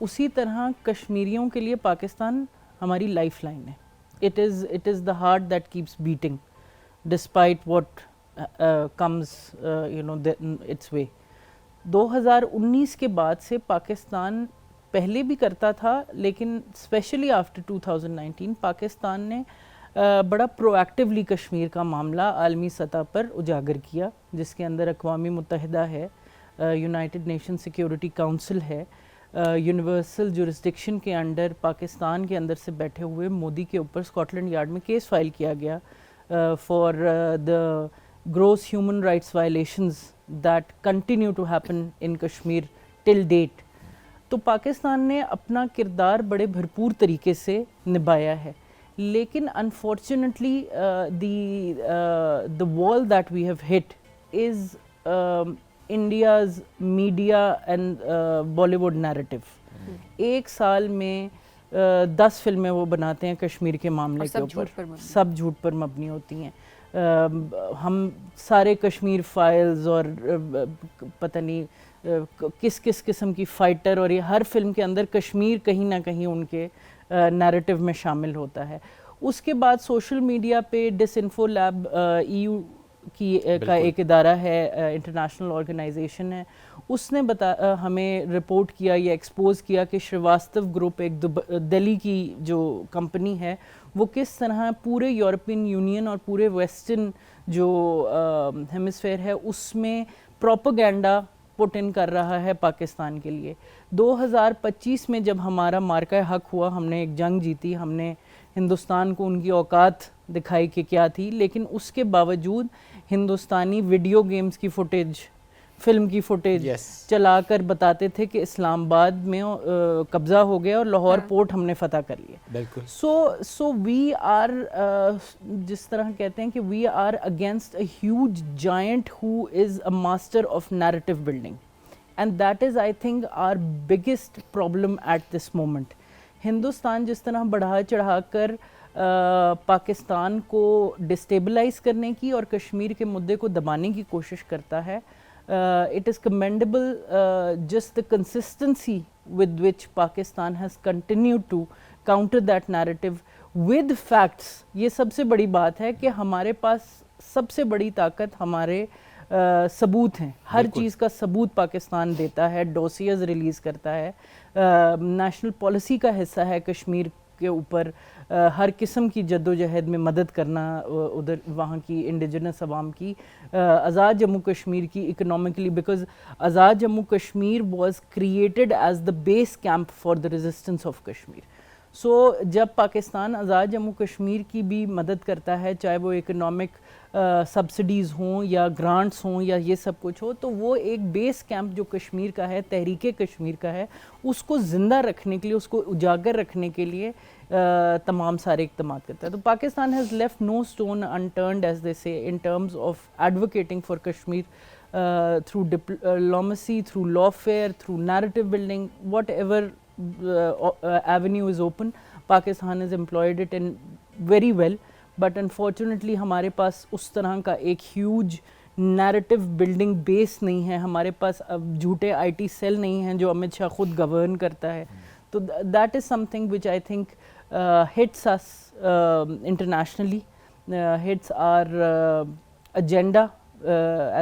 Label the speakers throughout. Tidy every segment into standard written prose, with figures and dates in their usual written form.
Speaker 1: اسی طرح کشمیریوں کے لیے پاکستان ہماری لائف لائن ہے. it is the heart that keeps beating despite what comes its way. 2019 کے بعد سے پاکستان پہلے بھی کرتا تھا, لیکن اسپیشلی آفٹر 2019 پاکستان نے بڑا پرو ایکٹیولی کشمیر کا معاملہ عالمی سطح پر اجاگر کیا, جس کے اندر اقوام متحدہ ہے, یونائٹڈ نیشن سیکیورٹی کونسل ہے, یونیورسل جورسڈکشن کے انڈر پاکستان کے اندر سے بیٹھے ہوئے مودی کے اوپر اسکاٹ لینڈ یارڈ میں کیس فائل کیا گیا for the gross human rights violations that continue to happen in Kashmir till date. تو پاکستان نے اپنا کردار بڑے بھرپور طریقے سے نبھایا ہے, لیکن unfortunately the wall that we have hit is India's media and Bollywood narrative. ایک سال میں 10 فلمیں وہ بناتے ہیں کشمیر کے معاملے کے اوپر, سب جھوٹ پر مبنی ہوتی ہیں. ہم سارے کشمیر فائلز اور پتہ نہیں کس کس قسم کی فائٹر, اور یہ ہر فلم کے اندر کشمیر کہیں نہ کہیں ان کے نیریٹو میں شامل ہوتا ہے. اس کے بعد سوشل میڈیا پہ ڈس انفو لیب EU کا ایک ادارہ ہے, انٹرنیشنل آرگنائزیشن ہے, اس نے ہمیں رپورٹ کیا یا ایکسپوز کیا کہ شریواستو گروپ ایک دلی کی جو کمپنی ہے وہ کس طرح پورے یورپین یونین اور پورے ویسٹرن جو ہیمسفیئر ہے اس میں پروپیگنڈا پٹ ان کر رہا ہے پاکستان کے لیے. 2025 میں جب ہمارا مارکہ حق ہوا, ہم نے ایک جنگ جیتی, ہم نے ہندوستان کو ان کی اوقات دکھائی کہ کیا تھی, لیکن اس کے باوجود ہندوستانی ویڈیو گیمز کی فوٹیج, فلم کی فوٹیج چلا کر بتاتے تھے کہ اسلام آباد میں قبضہ ہو گیا اور لاہور پورٹ ہم نے فتح کر لیا. بالکل. سو وی آر, جس طرح کہتے ہیں کہ we are against a huge giant who is a master of narrative building, and that is I think our biggest problem at this moment. Hindustan جس طرح بڑھا چڑھا کر پاکستان کو ڈسٹیبلائز کرنے کی اور کشمیر کے مدعے کو دبانے کی کوشش کرتا ہے, it is commendable just the consistency with which Pakistan has continued to counter that narrative with facts. یہ سب سے بڑی بات ہے کہ ہمارے پاس سب سے بڑی طاقت ہمارے ثبوت ہیں, ہر چیز کا ثبوت پاکستان دیتا ہے, ڈوسیز ریلیز کرتا ہے, نیشنل پالیسی کا حصہ ہے کشمیر کے اوپر ہر قسم کی جد و جہد میں مدد کرنا ادھر وہاں کی انڈیجنس عوام کی, آزاد جموں کشمیر کی economically, because Azad Jammu Kashmir was created as the base camp for the resistance of Kashmir. So جب پاکستان آزاد جموں کشمیر کی بھی مدد کرتا ہے, چاہے وہ اکنامک سبسڈیز ہوں یا گرانٹس ہوں یا یہ سب کچھ ہو, تو وہ ایک بیس کیمپ جو کشمیر کا ہے, تحریک کشمیر کا ہے, اس کو زندہ رکھنے کے لیے, اس کو اجاگر رکھنے کے لیے تمام سارے اقدامات کرتا ہے. تو Pakistan has left no stone unturned as they say in terms of advocating for Kashmir through diplomacy, through lawfare, through narrative building, whatever avenue is open. Pakistan has employed it in very well, but unfortunately ہمارے پاس اس طرح کا ایک huge narrative building base نہیں ہے, ہمارے پاس جھوٹے IT cell نہیں ہیں جو امت شاہ خود گورن کرتا ہے. تو that is something which I think hits us internationally, hits our agenda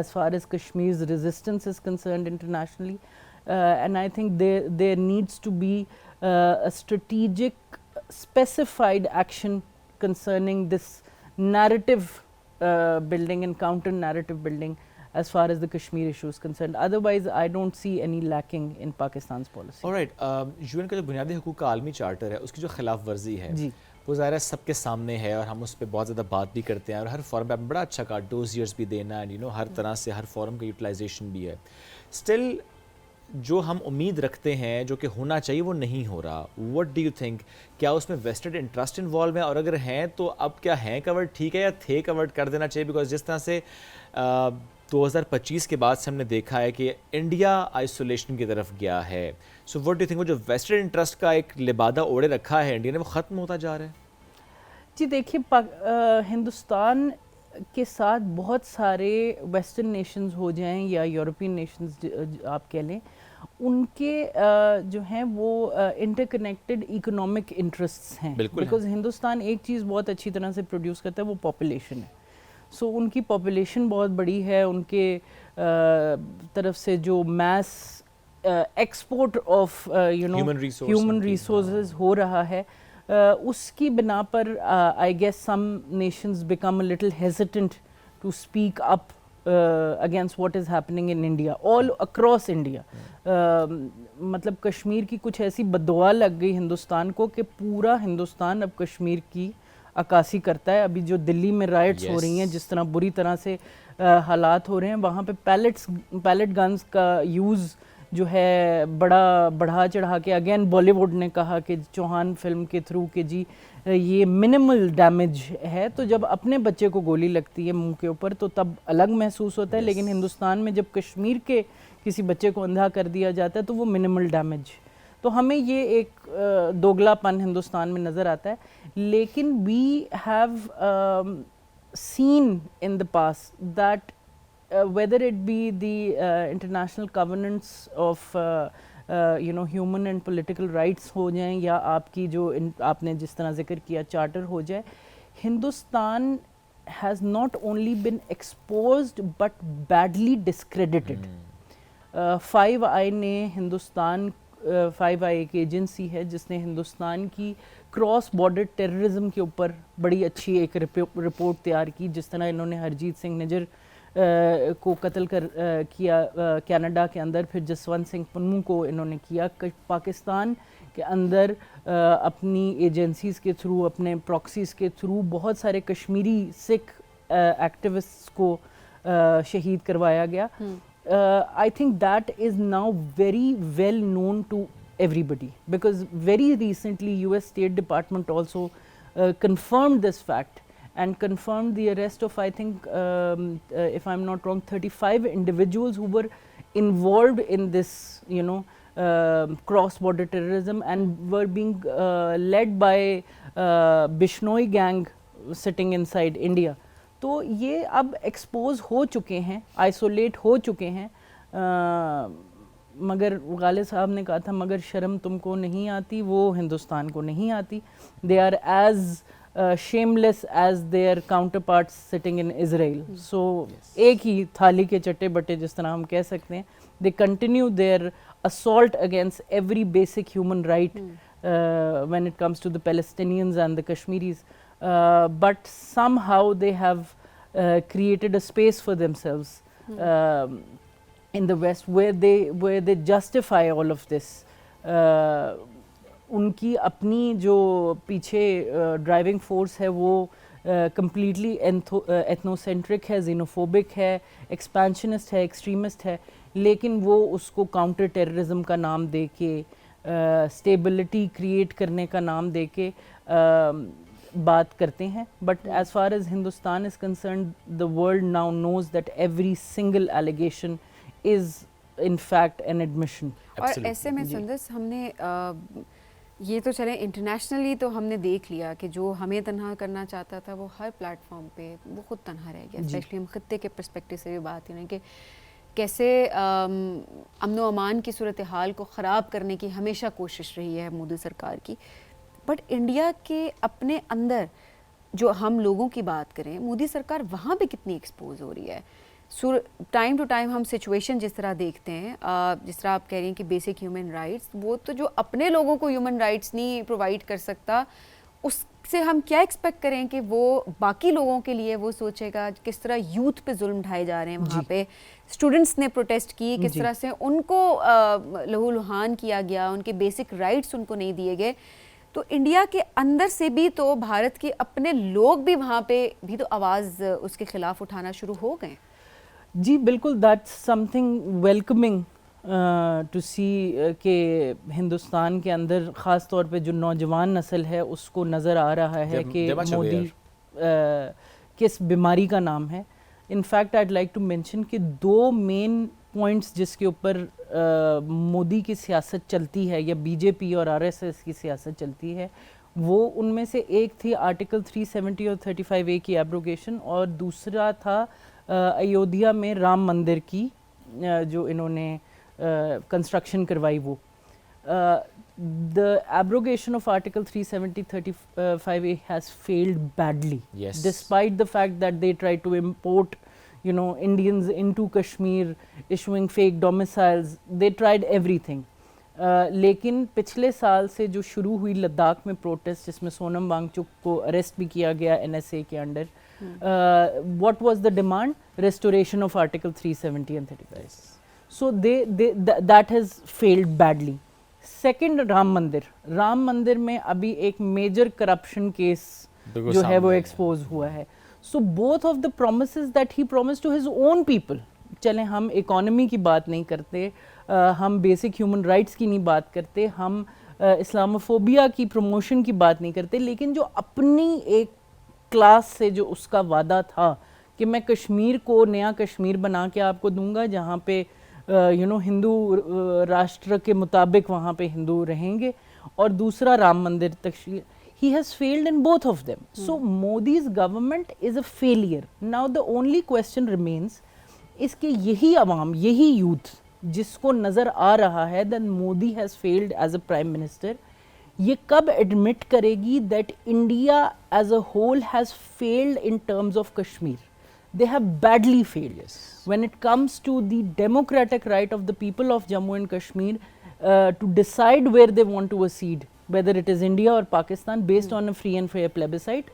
Speaker 1: as far as Kashmir's resistance is concerned internationally. And I think there needs to be a strategic specified action concerning this narrative building and counter narrative building as far as the Kashmir issue is concerned. Otherwise I don't see any lacking in Pakistan's policy.
Speaker 2: All right, UN کا جو بنیادی حقوق کا عالمی charter ہے, اس کی جو خلاف ورزی ہے وہ ظاہر ہے سب کے سامنے ہے, اور ہم اس پہ بہت زیادہ بات بھی کرتے ہیں, اور ہر فورم پہ بڑا اچھا کہا, ڈوزیئرز بھی دینا ہے, ہر طرح سے ہر فورم کا یوٹیلائزیشن بھی ہے. اسٹل جو ہم امید رکھتے ہیں جو کہ ہونا چاہیے وہ نہیں ہو رہا. وٹ ڈو یو تھنک, کیا اس میں ویسٹڈ انٹرسٹ انوالو ہے, اور اگر ہیں تو اب کیا ہیں کورڈ ٹھیک ہے یا تھے کورڈ کر دینا چاہیے؟ بیکاز جس طرح سے 2025 کے بعد سے ہم نے دیکھا ہے کہ انڈیا آئسولیشن کی طرف گیا ہے. So what do you think وہ جو ویسٹڈ انٹرسٹ کا ایک لبادہ اوڑے رکھا ہے انڈیا نے, وہ ختم ہوتا جا رہا ہے؟
Speaker 1: جی دیکھیے, ہندوستان کے ساتھ بہت سارے ویسٹرن نیشنز ہو جائیں یا یورپین نیشنز آپ کہہ لیں, ان کے جو ہیں وہ انٹر کنیکٹڈ اکنامک انٹرسٹس ہیں, بیکاز ہندوستان ایک چیز بہت اچھی طرح سے پروڈیوس کرتا ہے, وہ پاپولیشن ہے. سو ان کی پاپولیشن بہت بڑی ہے, ان کے طرف سے جو mass export of human resources ہو رہا ہے, اس کی بنا پر I guess some nations become a little hesitant to speak up against what is happening in India, all across India. مطلب کشمیر کی کچھ ایسی بددعا لگ گئی ہندوستان کو کہ پورا ہندوستان اب کشمیر کی عکاسی کرتا ہے. ابھی جو دلی میں رائٹس ہو رہی ہیں, جس طرح بری طرح سے حالات ہو رہے ہیں, وہاں پہ پیلٹ گنز کا یوز جو ہے بڑھا چڑھا کے, اگین بالی ووڈ نے کہا کہ چوہان فلم کے تھرو کہ جی یہ منیمل ڈیمیج ہے. تو جب اپنے بچے کو گولی لگتی ہے منہ کے اوپر تو تب الگ محسوس ہوتا ہے, لیکن ہندوستان میں جب کشمیر کے کسی بچے کو اندھا کر دیا جاتا ہے تو وہ منیمل ڈیمیج. تو ہمیں یہ ایک دوگلا پن ہندوستان میں نظر آتا ہے. لیکن we have seen in the past that whether it be the international covenants of human and political rights ہو جائیں, یا آپ کی جو آپ نے جس طرح ذکر کیا چارٹر ہو جائے, Hindustan has not only been exposed but badly discredited. 5i نے ہندوستان 5i ایک ایجنسی ہے جس نے ہندوستان کی کراس بارڈر ٹیررزم کے اوپر بڑی اچھی ایک رپورٹ تیار کی. جس طرح انہوں نے ہرجیت سنگھ نجر کو قتل کیا کینیڈا کے اندر, پھر جسونت سنگھ پنو کو انہوں نے کیا. پاکستان کے اندر اپنی ایجنسیز کے تھرو, اپنے پراکسیز کے تھرو بہت سارے کشمیری سکھ ایکٹیوسٹس کو شہید کروایا گیا. I think that is now very well known to everybody, because very recently US State Department also confirmed this fact and confirmed the arrest of, I think, if I'm not wrong, 35 individuals who were involved in this, cross-border terrorism and were being led by Bishnoi gang sitting inside India. تو یہ اب expose ہو چکے ہیں, isolate ہو چکے ہیں. مگر غالب صاحب نے کہا تھا مگر شرم تم کو نہیں آتی, وہ ہندوستان کو نہیں آتی. They are as shameless as their counterparts sitting in Israel. So ایک ہی تھالی کے چٹے بٹے جس طرح ہم کہہ سکتے ہیں. They continue their assault against every basic human right when it comes to the Palestinians and the Kashmiris. But somehow they have created a space for themselves in the West where they justify all of this. ان کی اپنی جو پیچھے driving force ہے وہ completely ایتھنوسینٹرک ہے, زینوفوبک ہے, ایکسپینشنسٹ ہے, extremist ہے, لیکن وہ اس کو کاؤنٹر ٹیررزم کا نام دے کے, اسٹیبلٹی کریٹ کرنے کا نام دے کے بات کرتے ہیں. But as far as Hindustan is concerned, the world now knows that every single allegation is in fact an admission.
Speaker 3: اور ایسے میں سندس ہم نے یہ تو چلیں انٹرنیشنلی تو ہم نے دیکھ لیا کہ جو ہمیں تنہا کرنا چاہتا تھا وہ ہر پلیٹ فارم پہ وہ خود تنہا رہ گیا. اسپیشلی ہم خطے کے پرسپیکٹیو سے بھی بات کریں کہ کیسے امن و امان کی صورتحال کو خراب کرنے کی ہمیشہ کوشش رہی ہے مودی سرکار کی. بٹ انڈیا کے اپنے اندر جو ہم لوگوں کی بات کریں, مودی سرکار وہاں پہ کتنی ایکسپوز ہو رہی ہے. ٹائم ٹو ٹائم ہم سچویشن جس طرح دیکھتے ہیں, جس طرح آپ کہہ رہی ہیں کہ بیسک ہیومن رائٹس, وہ تو جو اپنے لوگوں کو ہیومن رائٹس نہیں پرووائڈ کر سکتا, اس سے ہم کیا ایکسپیکٹ کریں کہ وہ باقی لوگوں کے لیے وہ سوچے گا. کس طرح یوتھ پہ ظلم ڈھائے جا رہے ہیں وہاں پہ, اسٹوڈنٹس نے پروٹیسٹ کی, کس طرح سے ان کو لہو لہان کیا گیا, ان کے بیسک رائٹس ان کو نہیں دیے گئے. تو انڈیا کے اندر سے بھی تو بھارت کے اپنے لوگ بھی وہاں پہ بھی تو آواز اس کے خلاف اٹھانا شروع ہو گئے.
Speaker 1: جی بالکل, that's something welcoming to see کہ ہندوستان کے اندر خاص طور پہ جو نوجوان نسل ہے اس کو نظر آ رہا ہے کہ مودی کس بیماری کا نام ہے. In fact I'd like to mention کہ 2 مین پوائنٹس جس کے اوپر مودی کی سیاست چلتی ہے یا بی جے پی اور آر ایس ایس کی سیاست چلتی ہے, وہ ان میں سے ایک تھی آرٹیکل 370 اور 35A کی ایبروگیشن, اور دوسرا تھا ایودھیا میں رام مندر کی جو انہوں نے کنسٹرکشن کروائی وہ. The abrogation of Article 370, 35A has failed badly.
Speaker 2: Yes.
Speaker 1: Despite the fact that they tried to import, Indians into Kashmir, issuing fake domiciles, they tried everything. لیکن پچھلے سال سے جو شروع ہوئی لداخ میں پروٹیسٹ, جس میں سونم وانگچک کو اریسٹ بھی کیا گیا NSA کے under, what was the demand? Restoration of Article 370 and 35. So that has failed badly. Second Ram مندر میں ابھی ایک میجر کرپشن کیس جو ہے وہ ایکسپوز ہوا ہے. So both of the promises that he promise to his own people, چلیں ہم اکانومی کی بات نہیں کرتے, ہم بیسک ہیومن رائٹس کی نہیں بات کرتے, ہم اسلاموفوبیا کی پروموشن کی بات نہیں کرتے, لیکن جو اپنی ایک کلاس سے جو اس کا وعدہ تھا کہ میں کشمیر کو نیا کشمیر بنا کے آپ کو دوں گا جہاں پہ ہندو راشٹر کے مطابق وہاں پہ ہندو رہیں گے, اور دوسرا رام مندر تشکیل, he has failed in both of them. So Modi's government is a failure. Now the only question remains اس کے یہی عوام, یہی یوتھ جس کو نظر آ رہا ہے that Modi has failed as a prime minister, یہ کب admit کرے گی that India as a whole has failed in terms of Kashmir. They have badly failed.
Speaker 2: Yes.
Speaker 1: When it comes to the democratic right of the people of Jammu and Kashmir to decide where they want to accede, whether it is India or Pakistan, based on a free and fair plebiscite,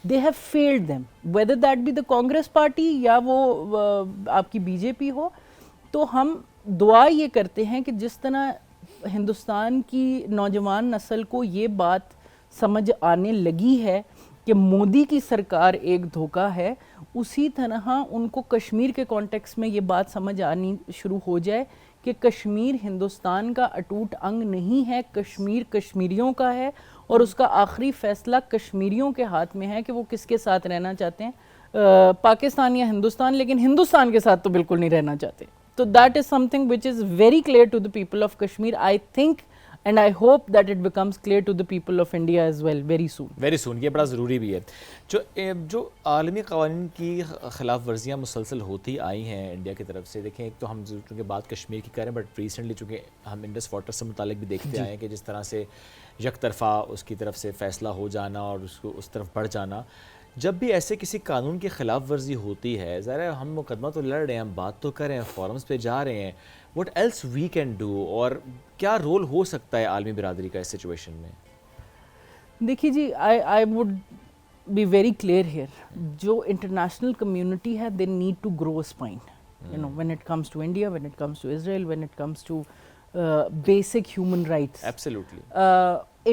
Speaker 1: they have failed them. Whether that be the Congress party یا وہ آپ کی BJP ہو, تو ہم دعا یہ کرتے ہیں کہ جس طرح ہندوستان کی نوجوان نسل کو یہ بات سمجھ آنے لگی ہے کہ مودی کی سرکار ایک دھوکہ ہے, اسی طرح ان کو کشمیر کے کانٹیکس میں یہ بات سمجھ آنی شروع ہو جائے کہ کشمیر ہندوستان کا اٹوٹ انگ نہیں ہے, کشمیر کشمیریوں کا ہے, اور اس کا آخری فیصلہ کشمیریوں کے ہاتھ میں ہے کہ وہ کس کے ساتھ رہنا چاہتے ہیں, پاکستان یا ہندوستان, لیکن ہندوستان کے ساتھ تو بالکل نہیں رہنا چاہتے. تو that is something which is very clear to the people of Kashmir. I think and I hope that it becomes clear to the people of India as well very soon.
Speaker 2: Very soon, یہ بڑا ضروری بھی ہے. جو عالمی قوانین کی خلاف ورزیاں مسلسل ہوتی آئی ہیں انڈیا کی طرف سے, دیکھیں ایک تو ہم چونکہ بات کشمیر کی کر رہے ہیں, بٹ ریسنٹلی چونکہ ہم انڈس واٹر سے متعلق بھی دیکھتے آئے ہیں کہ جس طرح سے یک طرفہ اس کی طرف سے فیصلہ ہو جانا اور اس کو اس طرف بڑھ جانا. جب بھی ایسے کسی قانون کی خلاف ورزی ہوتی ہے, ظاہر ہے ہم مقدمہ تو لڑ رہے ہیں, ہم بات تو کر رہے ہیں, فورمز پہ جا رہے ہیں, what else we can do, اور کیا رول ہو سکتا ہے عالمی برادری کا اس سچویشن میں؟
Speaker 1: دیکھیے جی, I would be very clear here. جو انٹرنیشنل کمیونٹی ہے, they need to grow a spine. When it comes to India, when it comes to Israel, when it comes to basic human rights.
Speaker 2: Absolutely.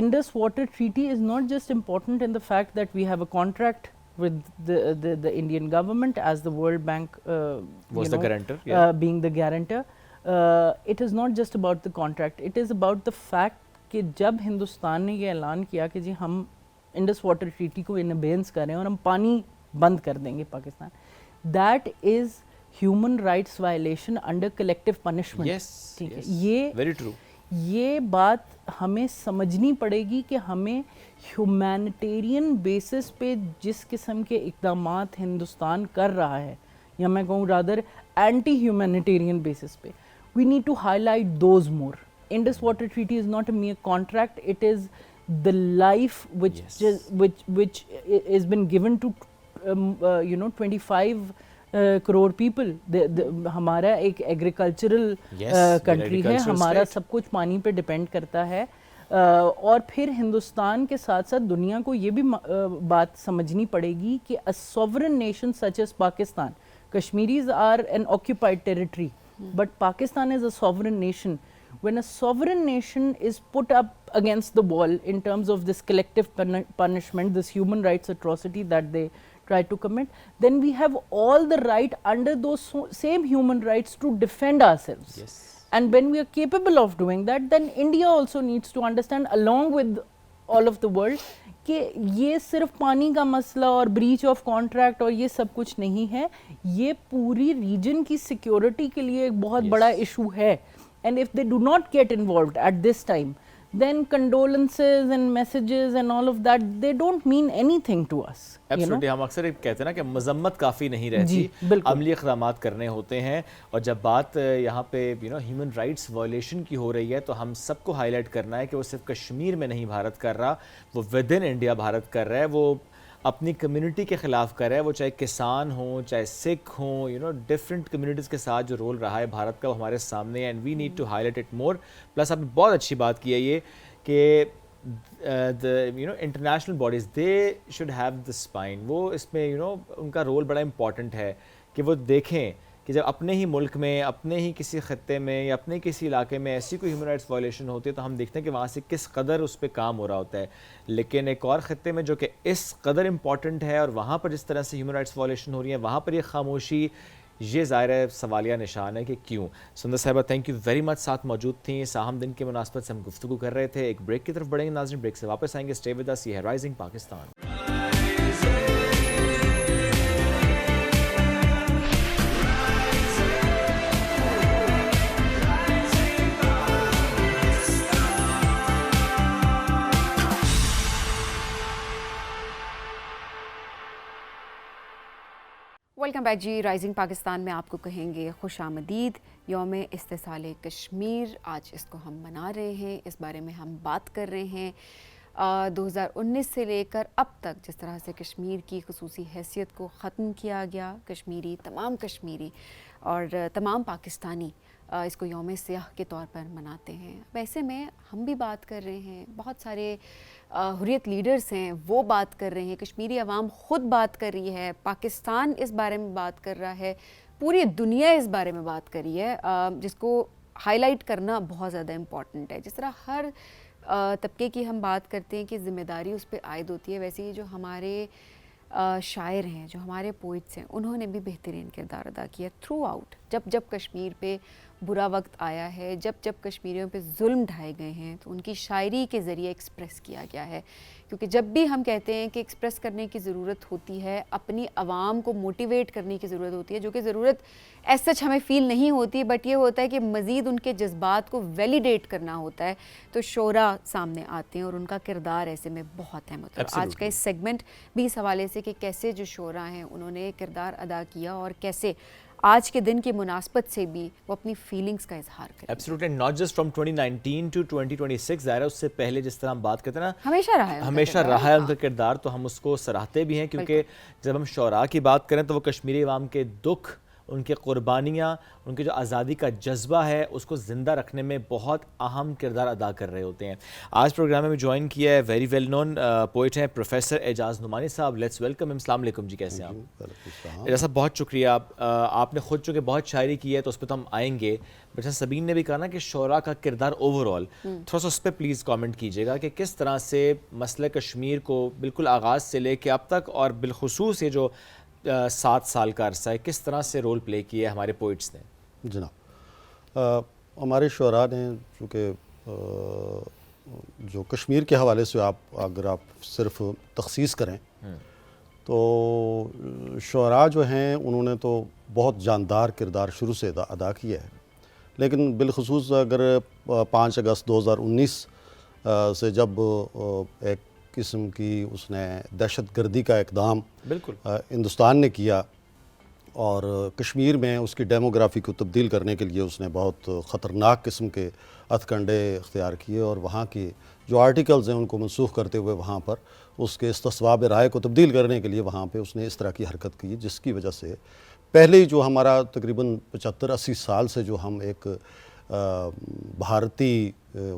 Speaker 1: Indus Water Treaty is not just important in the fact that we have a contract with the Indian government as the World Bank
Speaker 2: was the guarantor, yeah.
Speaker 1: Being the guarantor. It is not just about the contract, it is about the fact کہ جب ہندوستان نے یہ اعلان کیا کہ جی ہم Indus water treaty کو ان ابینس کر رہے ہیں اور ہم پانی بند کر دیں گے Pakistan, that is human rights violation under collective punishment. ٹھیک ہے, یہ
Speaker 2: ویری ٹرو, یہ
Speaker 1: بات ہمیں سمجھنی پڑے گی کہ ہمیں ہیومینیٹیرین بیسس پہ جس قسم کے اقدامات ہندوستان کر رہا ہے, یا میں کہوں رادر اینٹی ہیومینیٹیرین بیسس پہ, we need to highlight those more. Indus Water Treaty is not a mere contract, it is the life which has been given to 25 crore people. ہمارا ایک ایگریکلچرل کنٹری ہے, ہمارا سب کچھ پانی پہ depend کرتا ہے, اور پھر ہندوستان کے ساتھ ساتھ دنیا کو یہ بھی بات سمجھنی پڑے گی کہ a sovereign nation such as Pakistan, Kashmiris are an occupied territory, but Pakistan is a sovereign nation. When a sovereign nation is put up against the wall in terms of this collective punishment, this human rights atrocity that they try to commit, then we have all the right under those same human rights to defend ourselves.
Speaker 2: yes.
Speaker 1: And when we are capable of doing that, then India also needs to understand along with all of the world کہ یہ صرف پانی کا مسئلہ اور breach of contract اور یہ سب کچھ نہیں ہے, یہ پوری ریجن کی سیکیورٹی کے لیے ایک بہت بڑا ایشو ہے. And if they do not get involved at this time, then condolences and messages and all of that, they don't mean anything to us.
Speaker 2: Absolutely. ہم اکثر کہتے ہیں نا کہ مذمت کافی نہیں رہتی, عملی اقدامات کرنے ہوتے ہیں, اور جب بات یہاں پہ ہیومن رائٹس وائلیشن کی ہو رہی ہے تو ہم سب کو ہائی لائٹ کرنا ہے کہ وہ صرف کشمیر میں نہیں بھارت کر رہا, وہ ود ان انڈیا بھارت کر رہا ہے, وہ اپنی کمیونٹی کے خلاف کر رہا ہے, وہ چاہے کسان ہوں, چاہے سکھ ہوں, ڈفرینٹ کمیونٹیز کے ساتھ جو رول رہا ہے بھارت کا وہ ہمارے سامنے ہے, and we need to highlight it more. Plus آپ نے بہت اچھی بات کی ہے یہ کہ international bodies they should have the spine, وہ اس میں ان کا رول بڑا امپورٹنٹ ہے کہ وہ دیکھیں کہ جب اپنے ہی ملک میں, اپنے ہی کسی خطے میں یا اپنے کسی علاقے میں ایسی کوئی ہیومن رائٹس وائلیشن ہوتی ہے تو ہم دیکھتے ہیں کہ وہاں سے کس قدر اس پہ کام ہو رہا ہوتا ہے. لیکن ایک اور خطے میں جو کہ اس قدر امپورٹنٹ ہے اور وہاں پر جس طرح سے ہیومن رائٹس وائلیشن ہو رہی ہیں, وہاں پر یہ خاموشی, یہ ظاہر ہے سوالیہ نشان ہے کہ کیوں. سندر صاحبہ تھینک یو ویری مچ, ساتھ موجود تھیں. ساہم دن کے مناسبت سے ہم گفتگو کر رہے تھے. ایک بریک کی طرف بڑھیں گے ناظرین, بریک سے واپس آئیں گے. اسٹے ود اس, یہ ہے رائزنگ پاکستان.
Speaker 3: ویلکم بیک جی. رائزنگ پاکستان میں آپ کو کہیں گے خوش آمدید. یوم استحصال کشمیر آج اس کو ہم منا رہے ہیں, اس بارے میں ہم بات کر رہے ہیں. 2019 سے لے کر اب تک جس طرح سے کشمیر کی خصوصی حیثیت کو ختم کیا گیا, تمام کشمیری اور تمام پاکستانی اس کو یوم سیاہ کے طور پر مناتے ہیں. ویسے میں ہم بھی بات کر رہے ہیں, بہت سارے حریت لیڈرز ہیں وہ بات کر رہے ہیں, کشمیری عوام خود بات کر رہی ہے, پاکستان اس بارے میں بات کر رہا ہے, پوری دنیا اس بارے میں بات کر رہی ہے, جس کو ہائی لائٹ کرنا بہت زیادہ امپورٹنٹ ہے. جس طرح ہر طبقے کی ہم بات کرتے ہیں کہ ذمہ داری اس پہ عائد ہوتی ہے, ویسے ہی جو ہمارے شاعر ہیں, جو ہمارے پوئٹس ہیں, انہوں نے بھی بہترین کردار ادا کیا تھرو آؤٹ. جب کشمیر پہ برا وقت آیا ہے, جب کشمیریوں پہ ظلم ڈھائے گئے ہیں, تو ان کی شاعری کے ذریعے ایکسپریس کیا گیا ہے. کیونکہ جب بھی ہم کہتے ہیں کہ ایکسپریس کرنے کی ضرورت ہوتی ہے, اپنی عوام کو موٹیویٹ کرنے کی ضرورت ہوتی ہے, جو کہ ضرورت ایز سچ ہمیں فیل نہیں ہوتی, بٹ یہ ہوتا ہے کہ مزید ان کے جذبات کو ویلیڈیٹ کرنا ہوتا ہے, تو شعراء سامنے آتے ہیں اور ان کا کردار ایسے میں بہت اہم ہوتا ہے. آج کا اس سیگمنٹ بھی اس حوالے سے کہ کیسے جو شعراء ہیں انہوں نے کردار ادا کیا اور کیسے آج کے دن کی مناسبت سے بھی وہ اپنی فیلنگز کا اظہار کریں.
Speaker 2: Absolutely, not just from 2019 to 2026, ظاہر ہے اس سے پہلے جس طرح ہم بات کرتے ہیں نا,
Speaker 3: ہمیشہ رہا ہے
Speaker 2: ان کا کردار, تو ہم اس کو سراہتے بھی ہیں. کیونکہ جب ہم شعراء کی بات کریں تو وہ کشمیری عوام کے دکھ, ان کے قربانیاں, ان کے جو آزادی کا جذبہ ہے اس کو زندہ رکھنے میں بہت اہم کردار ادا کر رہے ہوتے ہیں. آج پروگرام میں جوائن کیا ہے ویری ویل نون پوئٹ ہیں پروفیسر اعجاز نعمانی صاحب. Let's welcome. السلام علیکم جی, کیسے ہیں آپ؟ اعجاز صاحب بہت شکریہ. آپ نے خود چونکہ بہت شاعری کی ہے تو اس پہ تو ہم آئیں گے, بٹ سبین نے بھی کہا نا کہ شعراء کا کردار اوور آل, تھوڑا سا اس پہ پلیز کامنٹ کیجیے گا کہ کس طرح سے مسئلہ کشمیر کو بالکل آغاز سے لے کے اب تک, اور بالخصوص یہ جو 7 سال کا عرصہ ہے, کس طرح سے رول پلے کیا ہے ہمارے پوئٹس نے.
Speaker 4: جناب, ہمارے شعراء نے چونکہ جو کشمیر کے حوالے سے اگر آپ صرف تخصیص کریں تو شعراء جو ہیں انہوں نے تو بہت جاندار کردار شروع سے ادا کیا ہے. لیکن بالخصوص اگر 5 اگست 2019 سے جب ایک قسم کی اس نے دہشت گردی کا اقدام
Speaker 2: بالکل
Speaker 4: ہندوستان نے کیا اور کشمیر میں اس کی ڈیموگرافی کو تبدیل کرنے کے لیے اس نے بہت خطرناک قسم کے ہتھ کنڈے اختیار کیے, اور وہاں کی جو آرٹیکلز ہیں ان کو منسوخ کرتے ہوئے وہاں پر اس کے استصواب رائے کو تبدیل کرنے کے لیے وہاں پہ اس نے اس طرح کی حرکت کی, جس کی وجہ سے پہلے ہی جو ہمارا تقریباً 75-80 سال سے جو ہم ایک بھارتی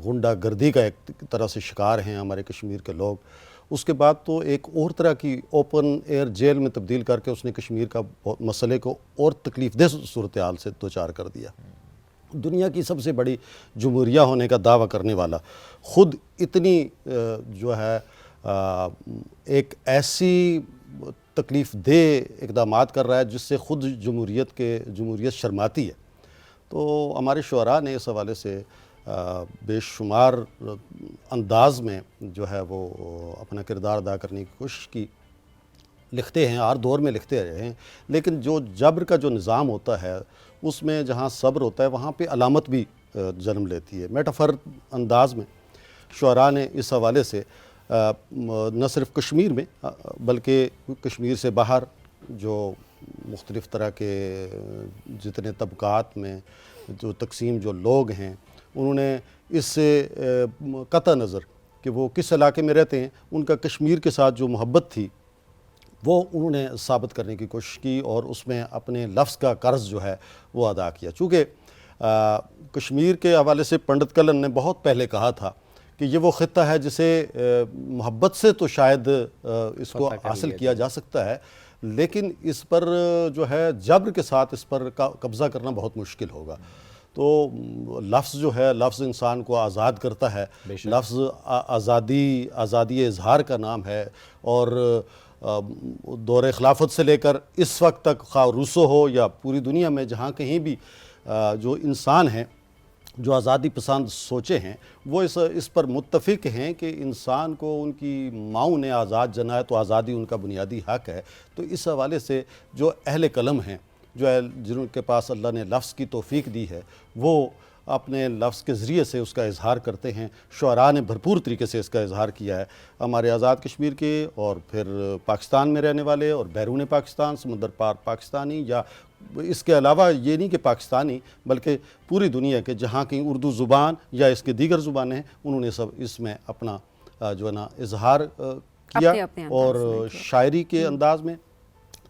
Speaker 4: غنڈہ گردی کا ایک طرح سے شکار ہیں ہمارے کشمیر کے لوگ, اس کے بعد تو ایک اور طرح کی اوپن ایئر جیل میں تبدیل کر کے اس نے کشمیر کا مسئلے کو اور تکلیف دہ صورتحال سے دوچار کر دیا. دنیا کی سب سے بڑی جمہوریہ ہونے کا دعویٰ کرنے والا خود اتنی جو ہے ایک ایسی تکلیف دہ اقدامات کر رہا ہے جس سے خود جمہوریت شرماتی ہے. تو ہمارے شعراء نے اس حوالے سے بے شمار انداز میں جو ہے وہ اپنا کردار ادا کرنے کی کوشش کی, لکھتے ہیں, ہر دور میں لکھتے رہے ہیں. لیکن جو جبر کا جو نظام ہوتا ہے اس میں جہاں صبر ہوتا ہے وہاں پہ علامت بھی جنم لیتی ہے. میٹافر انداز میں شعراء نے اس حوالے سے نہ صرف کشمیر میں بلکہ کشمیر سے باہر جو مختلف طرح کے جتنے طبقات میں جو تقسیم جو لوگ ہیں انہوں نے اس سے قطع نظر کہ وہ کس علاقے میں رہتے ہیں ان کا کشمیر کے ساتھ جو محبت تھی وہ انہوں نے ثابت کرنے کی کوشش کی اور اس میں اپنے لفظ کا قرض جو ہے وہ ادا کیا. چونکہ کشمیر کے حوالے سے پنڈت کلن نے بہت پہلے کہا تھا کہ یہ وہ خطہ ہے جسے محبت سے تو شاید اس کو حاصل کیا جا سکتا ہے لیکن اس پر جو ہے جبر کے ساتھ اس پر قبضہ کرنا بہت مشکل ہوگا. تو لفظ جو ہے لفظ انسان کو آزاد کرتا ہے, لفظ آزادی اظہار کا نام ہے اور دور خلافت سے لے کر اس وقت تک خواہ روسو ہو یا پوری دنیا میں جہاں کہیں بھی جو انسان ہیں جو آزادی پسند سوچے ہیں وہ اس پر متفق ہیں کہ انسان کو ان کی ماؤں نے آزاد جنا ہے تو آزادی ان کا بنیادی حق ہے. تو اس حوالے سے جو اہل قلم ہیں جن کے پاس اللہ نے لفظ کی توفیق دی ہے وہ اپنے لفظ کے ذریعے سے اس کا اظہار کرتے ہیں. شعراء نے بھرپور طریقے سے اس کا اظہار کیا ہے. ہمارے آزاد کشمیر کے اور پھر پاکستان میں رہنے والے اور بیرون پاکستان سمندر پار پاکستانی یا اس کے علاوہ یہ نہیں کہ پاکستانی بلکہ پوری دنیا کے جہاں کی اردو زبان یا اس کے دیگر زبانیں ہیں انہوں نے سب اس میں اپنا جو ہے نا اظہار کیا اور شاعری کے انداز میں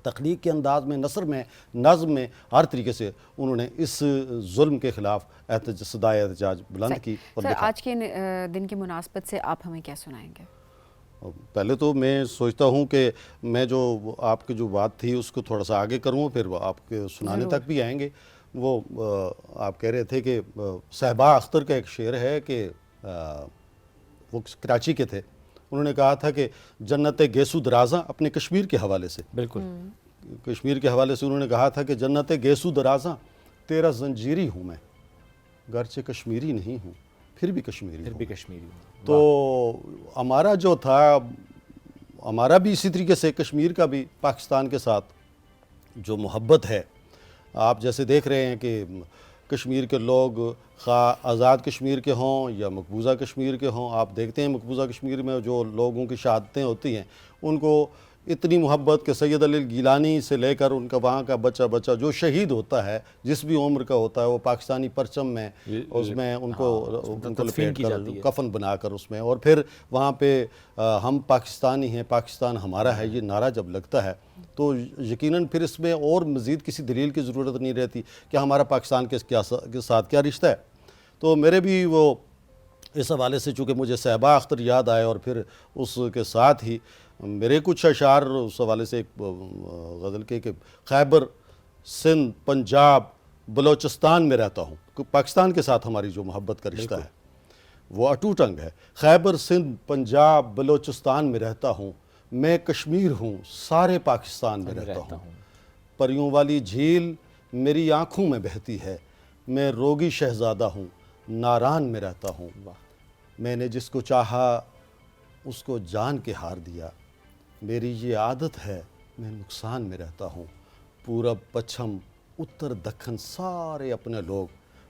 Speaker 4: تخلیق کے انداز میں نثر میں نظم میں ہر طریقے سے انہوں نے اس ظلم کے خلاف صدائے احتجاج بلند کی.
Speaker 3: سر آج کے دن کی مناسبت سے آپ ہمیں کیا سنائیں گے؟
Speaker 4: پہلے تو میں سوچتا ہوں کہ میں جو آپ کی جو بات تھی اس کو تھوڑا سا آگے کروں پھر آپ کے سنانے تک بھی آئیں گے. وہ آپ کہہ رہے تھے کہ صحبا اختر کا ایک شعر ہے کہ وہ کراچی کے تھے, انہوں نے کہا تھا کہ جنت گیسو درازاں اپنے کشمیر کے حوالے سے
Speaker 2: بالکل
Speaker 4: کشمیر کے حوالے سے انہوں نے کہا تھا کہ جنت گیسو درازاں تیرا زنجیری ہوں میں گرچہ کشمیری نہیں ہوں پھر بھی کشمیری تو ہمارا جو تھا ہمارا بھی اسی طریقے سے کشمیر کا بھی پاکستان کے ساتھ جو محبت ہے. آپ جیسے دیکھ رہے ہیں کہ کشمیر کے لوگ خواہ آزاد کشمیر کے ہوں یا مقبوضہ کشمیر کے ہوں, آپ دیکھتے ہیں مقبوضہ کشمیر میں جو لوگوں کی شہادتیں ہوتی ہیں ان کو اتنی محبت کہ سید علی گیلانی سے لے کر ان کا وہاں کا بچہ جو شہید ہوتا ہے جس بھی عمر کا ہوتا ہے وہ پاکستانی پرچم میں اس میں ان کو لپیٹ کر کفن بنا کر اس میں اور پھر وہاں پہ ہم پاکستانی ہیں پاکستان ہمارا ہے یہ نعرہ جب لگتا ہے تو یقیناً پھر اس میں اور مزید کسی دلیل کی ضرورت نہیں رہتی کہ ہمارا پاکستان کے ساتھ کیا رشتہ ہے. تو میرے بھی وہ اس حوالے سے چونکہ مجھے صحبا اختر یاد آئے اور پھر اس کے ساتھ ہی میرے کچھ اشعار اس حوالے سے ایک غزل کے کہ خیبر سندھ پنجاب بلوچستان میں رہتا ہوں. پاکستان کے ساتھ ہماری جو محبت کا رشتہ ہے وہ اٹوٹ انگ ہے. خیبر سندھ پنجاب بلوچستان میں رہتا ہوں میں کشمیر ہوں سارے پاکستان میں رہتا ہوں. پریوں والی جھیل میری آنکھوں میں بہتی ہے میں روگی شہزادہ ہوں ناران میں رہتا ہوں. میں نے جس کو چاہا اس کو جان کے ہار دیا میری یہ عادت ہے میں نقصان میں رہتا ہوں. پورب پچھم اتر دکھن سارے اپنے لوگ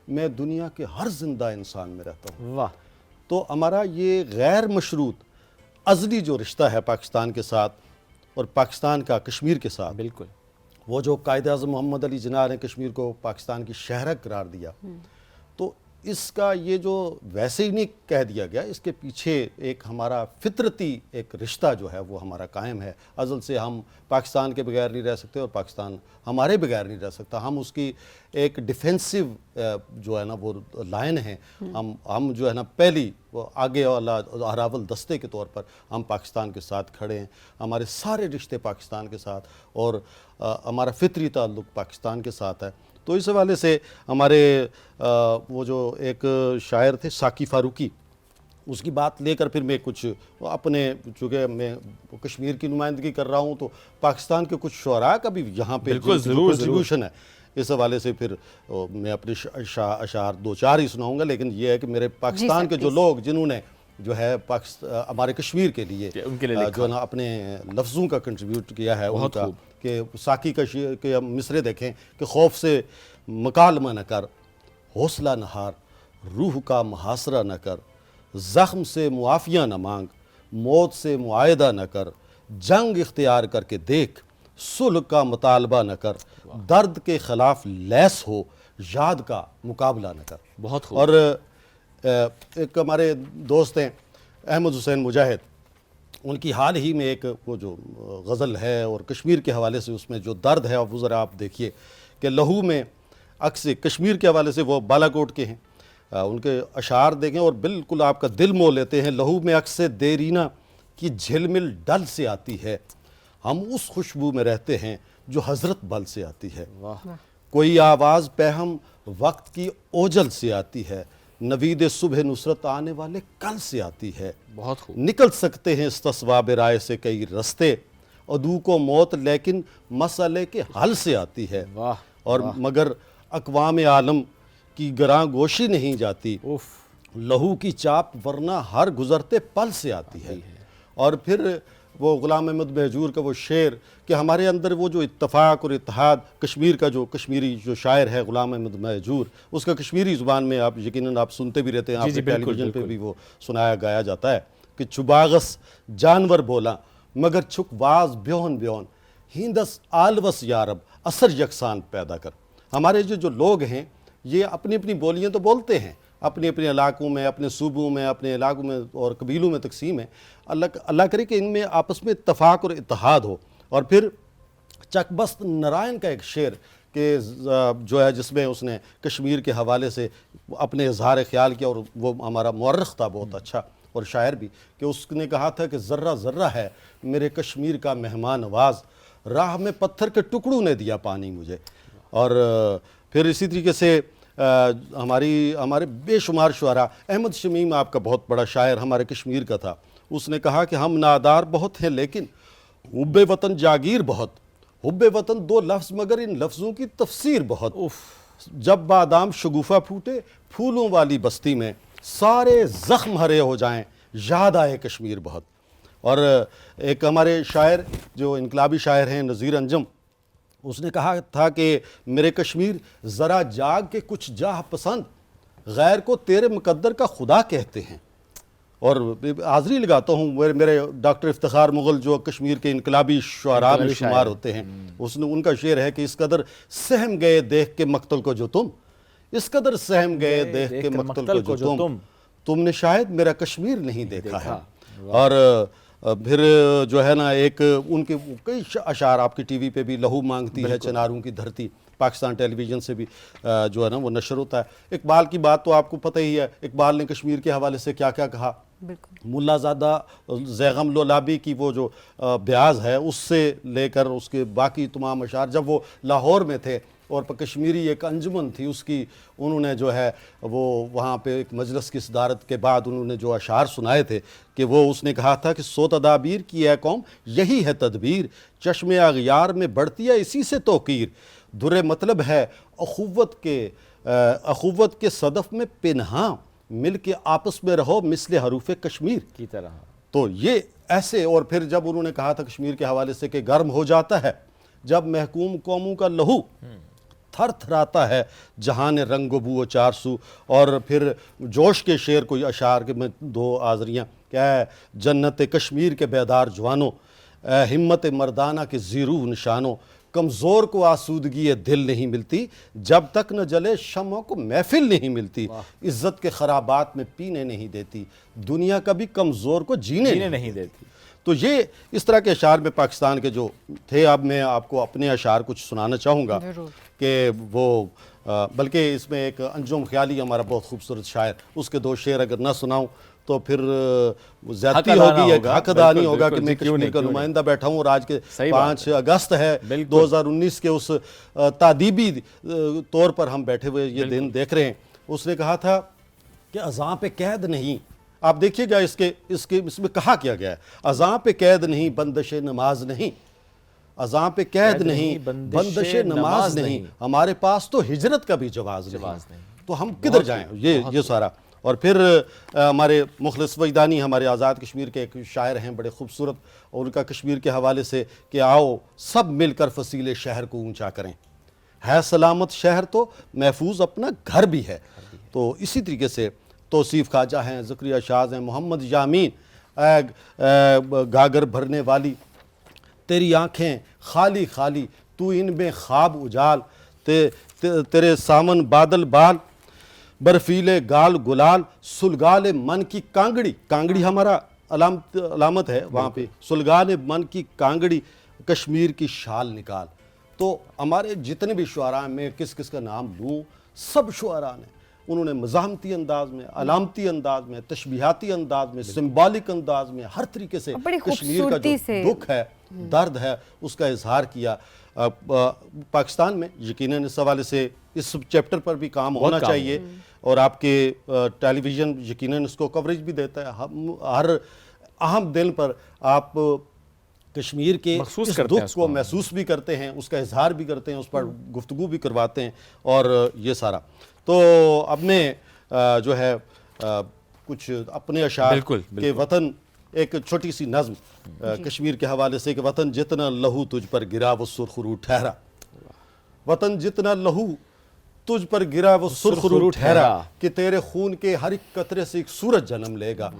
Speaker 4: میں دنیا کے ہر زندہ انسان میں رہتا ہوں.
Speaker 2: واہ.
Speaker 4: تو ہمارا یہ غیر مشروط ازلی جو رشتہ ہے پاکستان کے ساتھ اور پاکستان کا کشمیر کے ساتھ
Speaker 2: بالکل
Speaker 4: وہ جو قائد اعظم محمد علی جناح نے کشمیر کو پاکستان کی شہرک قرار دیا تو اس کا یہ جو ویسے ہی نہیں کہہ دیا گیا اس کے پیچھے ایک ہمارا فطرتی ایک رشتہ جو ہے وہ ہمارا قائم ہے. ازل سے ہم پاکستان کے بغیر نہیں رہ سکتے اور پاکستان ہمارے بغیر نہیں رہ سکتا. ہم اس کی ایک ڈیفینسو جو ہے نا وہ لائن ہے. ہم جو ہے نا پہلی وہ آگے والا اراول دستے کے طور پر ہم پاکستان کے ساتھ کھڑے ہیں. ہمارے سارے رشتے پاکستان کے ساتھ اور ہمارا فطری تعلق پاکستان کے ساتھ ہے. تو اس حوالے سے ہمارے وہ جو ایک شاعر تھے ساقی فاروقی اس کی بات لے کر پھر میں کچھ اپنے چونکہ میں کشمیر کی نمائندگی کر رہا ہوں تو پاکستان کے کچھ شعراء کا بھی یہاں پہ کنٹریبیوشن ہے. اس حوالے سے پھر میں اپنے اشعار دو چار ہی سناؤں گا لیکن یہ ہے کہ میرے پاکستان کے جو لوگ جنہوں نے جو ہے ہمارے کشمیر کے لیے جو ہے نا اپنے لفظوں کا کنٹریبیوٹ کیا ہے ان کا کہ ساقی کے مصرے دیکھیں کہ خوف سے مکالمہ نہ کر حوصلہ نہ ہار روح کا محاصرہ نہ کر زخم سے معافیہ نہ مانگ، موت سے معاہدہ نہ کر، جنگ اختیار کر کے دیکھ، صلح کا مطالبہ نہ کر، درد کے خلاف لیس ہو، یاد کا مقابلہ نہ کر۔
Speaker 2: بہت خوب۔
Speaker 4: اور ایک ہمارے دوست ہیں احمد حسین مجاہد، ان کی حال ہی میں ایک وہ جو غزل ہے اور کشمیر کے حوالے سے اس میں جو درد ہے، وہ ذرا آپ دیکھیے کہ لہو میں عکس کشمیر کے حوالے سے، وہ بالا کوٹ کے ہیں، ان کے اشعار دیکھیں اور بالکل آپ کا دل مو لیتے ہیں۔ لہو میں عکس دیرینہ کی جھلمل ڈل سے آتی ہے، ہم اس خوشبو میں رہتے ہیں جو حضرت بل سے آتی ہے۔ کوئی آواز پہم وقت کی اوجل سے آتی ہے، نوید صبح نصرت آنے والے کل سے آتی ہے۔
Speaker 2: بہت خوب۔
Speaker 4: نکل سکتے ہیں اس تصواب رائے سے کئی رستے، عدو کو موت لیکن مسئلے کے حل سے آتی ہے۔
Speaker 2: واہ
Speaker 4: اور مگر اقوام عالم کی گراں گوشی نہیں جاتی، لہو کی چاپ ورنہ ہر گزرتے پل سے آتی ہے۔ اور پھر وہ غلام احمد مہجور کا وہ شعر کہ ہمارے اندر وہ جو اتفاق اور اتحاد، کشمیر کا جو کشمیری جو شاعر ہے غلام احمد مہجور، اس کا کشمیری زبان میں آپ یقیناً آپ سنتے بھی رہتے ہیں، آپ کے ٹیلی ویژن پہ بھی وہ سنایا گایا جاتا ہے کہ چباغس جانور بولا مگر چھک واز بیون بیون، ہیندس آلوس یارب اثر یکساں پیدا کر۔ ہمارے جو لوگ ہیں یہ اپنی اپنی بولیاں تو بولتے ہیں، اپنے اپنے علاقوں میں، اپنے صوبوں میں، اپنے علاقوں میں اور قبیلوں میں تقسیم ہے۔ اللہ کرے کہ ان میں آپس میں اتفاق اور اتحاد ہو۔ اور پھر چکبست نارائن کا ایک شعر کہ جو ہے جس میں اس نے کشمیر کے حوالے سے اپنے اظہار خیال کیا، اور وہ ہمارا مورخ تھا بہت اچھا اور شاعر بھی، کہ اس نے کہا تھا کہ ذرہ ذرہ ہے میرے کشمیر کا مہمان نواز، راہ میں پتھر کے ٹکڑوں نے دیا پانی مجھے۔ اور پھر اسی طریقے سے ہمارے بے شمار شعراء، احمد شمیم آپ کا بہت بڑا شاعر ہمارے کشمیر کا تھا، اس نے کہا کہ ہم نادار بہت ہیں لیکن حب وطن جاگیر بہت، حب وطن دو لفظ مگر ان لفظوں کی تفسیر بہت، جب بادام شگوفہ پھوٹے پھولوں والی بستی میں، سارے زخم ہرے ہو جائیں یاد آئے کشمیر بہت۔ اور ایک ہمارے شاعر جو انقلابی شاعر ہیں نذیر انجم، اس نے کہا تھا کہ میرے کشمیر ذرا جاگ کے کچھ جاہ پسند، غیر کو تیرے مقدر کا خدا کہتے ہیں۔ اور حاضری لگاتا ہوں، میرے ڈاکٹر افتخار مغل جو کشمیر کے انقلابی شعراء میں شمار ہوتے ہیں، ان کا شعر ہے کہ اس قدر سہم گئے دیکھ کے مقتل کو جو اس قدر سہم گئے دیکھ کے مقتل کو جو تم نے شاید میرا کشمیر نہیں دیکھا ہے۔ اور پھر جو ہے نا ایک ان کے کئی اشعار آپ کی ٹی وی پہ بھی، لہو مانگتی ہے چناروں کی دھرتی، پاکستان ٹیلی ویژن سے بھی جو ہے نا وہ نشر ہوتا ہے۔ اقبال کی بات تو آپ کو پتہ ہی ہے، اقبال نے کشمیر کے حوالے سے کیا کیا کہا۔ ملا زادہ زیغم لولابی کی وہ جو بیاض ہے، اس سے لے کر اس کے باقی تمام اشعار، جب وہ لاہور میں تھے اور کشمیری ایک انجمن تھی، اس کی انہوں نے جو ہے وہ وہاں پہ ایک مجلس کی صدارت کے بعد انہوں نے جو اشعار سنائے تھے کہ وہ اس نے کہا تھا کہ سو تدابیر کی اے قوم یہی ہے تدبیر، چشم اغیار میں بڑھتی ہے اسی سے توقیر، در مطلب ہے اخوت کے صدف میں پنہاں، مل کے آپس میں رہو مثل حروف کشمیر کی طرح۔ تو یہ ایسے، اور پھر جب انہوں نے کہا تھا کشمیر کے حوالے سے کہ گرم ہو جاتا ہے جب محکوم قوموں کا لہو، تھر تھراتا ہے جہان رنگ و بو و چار سو۔ اور پھر جوش کے شعر کوئی اشعار کے میں دو آذریاں، کہ اے جنت کشمیر کے بیدار جوانوں، اے ہمت مردانہ کے زیرو نشانوں، کمزور کو آسودگی دل نہیں ملتی جب تک نہ جلے شمعوں کو محفل نہیں ملتی، عزت کے خرابات میں پینے نہیں دیتی دنیا کبھی کمزور کو جینے نہیں دیتی۔ تو یہ اس طرح کے اشعار میں پاکستان کے جو تھے۔ اب میں آپ کو اپنے اشعار کچھ سنانا چاہوں گا کہ وہ بلکہ اس میں ایک انجم خیالی ہمارا بہت خوبصورت شاعر، اس کے دو شعر اگر نہ سناؤں تو پھر زیادتی ہوگی، ایک حق ادا نہیں ہوگا کہ میں کشمیر کا نمائندہ بیٹھا ہوں، اور آج کے 5 اگست ہے 2019 کے اس تعدیبی طور پر ہم بیٹھے ہوئے یہ دن دیکھ رہے ہیں۔ اس نے کہا تھا کہ اذاں پہ قید نہیں، آپ دیکھیے گا اس میں کہا کیا گیا ہے، اذاں پہ قید نہیں بندش نماز نہیں، اذاں پہ قید نہیں بندش نماز نہیں، ہمارے پاس تو ہجرت کا بھی جواز نہیں، تو ہم کدھر جائیں، یہ سارا۔ اور پھر ہمارے مخلص وجدانی ہمارے آزاد کشمیر کے ایک شاعر ہیں بڑے خوبصورت، اور ان کا کشمیر کے حوالے سے کہ آؤ سب مل کر فصیل شہر کو اونچا کریں، ہے سلامت شہر تو محفوظ اپنا گھر بھی ہے۔ تو اسی طریقے سے توصیف خواجہ ہیں, زکریا شاز ہیں, محمد یامین, گاگر بھرنے والی, تیری آنکھیں خالی خالی, تو ان میں خواب اجال, تیرے سامن بادل بال, برفیلے گال گلال, سلگال من کی کانگڑی, کانگڑی ہمارا علامت ہے وہاں پہ, سلگال من کی کانگڑی, کشمیر کی شال نکال. تو ہمارے جتنے بھی شعراء ہیں, میں کس کس کا نام لوں, سب شعراء نے انہوں نے مزاحمتی انداز میں, علامتی انداز میں, تشبیہاتی انداز میں, سمبولک انداز میں, ہر طریقے سے
Speaker 3: بڑی
Speaker 4: کشمیر کا جو
Speaker 3: خوبصورتی سے
Speaker 4: دکھ ہے, درد ہے, اس کا اظہار کیا. پاکستان میں یقیناً اس حوالے سے اس چیپٹر پر بھی کام ہونا چاہیے, اور آپ کے ٹیلی ویژن یقیناً اس کو کوریج بھی دیتا ہے. ہم ہر اہم دن پر آپ کشمیر کے اس دکھ کو محسوس بھی کرتے ہیں, اس کا اظہار بھی کرتے ہیں, اس پر گفتگو بھی کرواتے ہیں, اور یہ سارا. تو اب میں جو ہے کچھ اپنے اشعار کے وطن, ایک چھوٹی سی نظم کشمیر کے حوالے سے, کہ وطن جتنا لہو تجھ پر گرا وہ سرخ رو ٹھہرا, وطن جتنا لہو تجھ پر گرا وہ سرخ رو ٹھہرا, کہ تیرے خون کے ہر ایک قطرے سے ایک سورج جنم لے گا.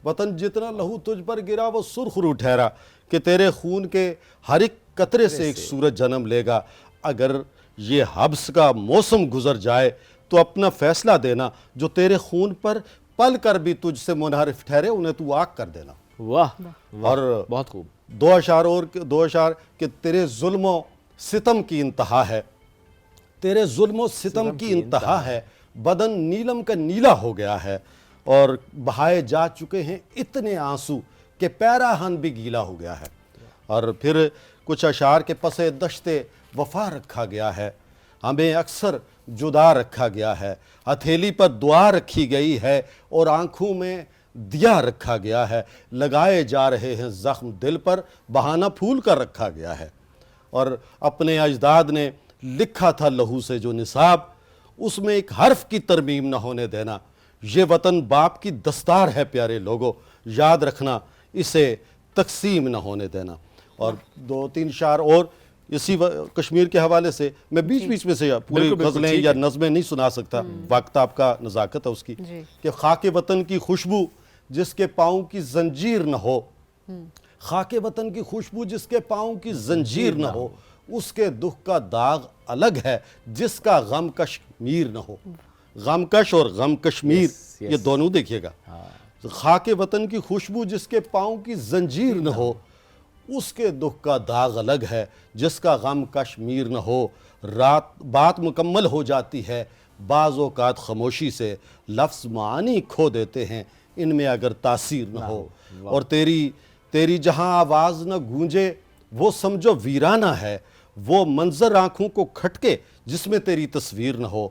Speaker 4: وطن جتنا لہو تجھ پر گرا وہ سرخ رو ٹھہرا, کہ تیرے خون کے ہر ایک قطرے سے ایک سورج جنم لے گا. اگر یہ حبس کا موسم گزر جائے تو اپنا فیصلہ دینا, جو تیرے خون پر پل کر بھی تجھ سے منحرف ٹھہرے انہیں تو آگ کر دینا.
Speaker 2: واہ,
Speaker 4: اور
Speaker 2: بہت خوب.
Speaker 4: دو اشعار کہ تیرے ظلم و ستم کی انتہا ہے, تیرے ظلم و ستم کی انتہا ہے, بدن نیلم کا نیلا ہو گیا ہے, اور بہائے جا چکے ہیں اتنے آنسو کہ پیراہن بھی گیلا ہو گیا ہے. اور پھر کچھ اشعار کے پس دشت وفا رکھا گیا ہے, ہمیں اکثر جدا رکھا گیا ہے, ہتھیلی پر دعا رکھی گئی ہے, اور آنکھوں میں دیا رکھا گیا ہے, لگائے جا رہے ہیں زخم دل پر, بہانہ پھول کر رکھا گیا ہے. اور اپنے اجداد نے لکھا تھا لہو سے جو نصاب, اس میں ایک حرف کی ترمیم نہ ہونے دینا. یہ وطن باپ کی دستار ہے پیارے لوگوں, یاد رکھنا اسے تقسیم نہ ہونے دینا. اور دو تین شعر اور اسی کشمیر کے حوالے سے, میں بیچ میں سے پوری غزلیں یا نظمیں نہیں سنا سکتا, وقت آپ کا نزاکت ہے اس کی, کہ خاک وطن کی خوشبو جس کے پاؤں کی زنجیر نہ ہو, خاک وطن کی خوشبو جس کے پاؤں کی زنجیر نہ ہو, اس کے دکھ کا داغ الگ ہے جس کا غم کشمیر نہ ہو. غم کش اور غم کشمیر, یہ دونوں دیکھیے گا. خاک وطن کی خوشبو جس کے پاؤں کی زنجیر نہ ہو, اس کے دکھ کا داغ الگ ہے جس کا غم کشمیر نہ ہو. بات مکمل ہو جاتی ہے بعض اوقات خاموشی سے, لفظ معانی کھو دیتے ہیں ان میں اگر تاثیر نہ ہو. اور تیری جہاں آواز نہ گونجے وہ سمجھو ویرانہ ہے, وہ منظر آنکھوں کو کھٹکے جس میں تیری تصویر نہ ہو.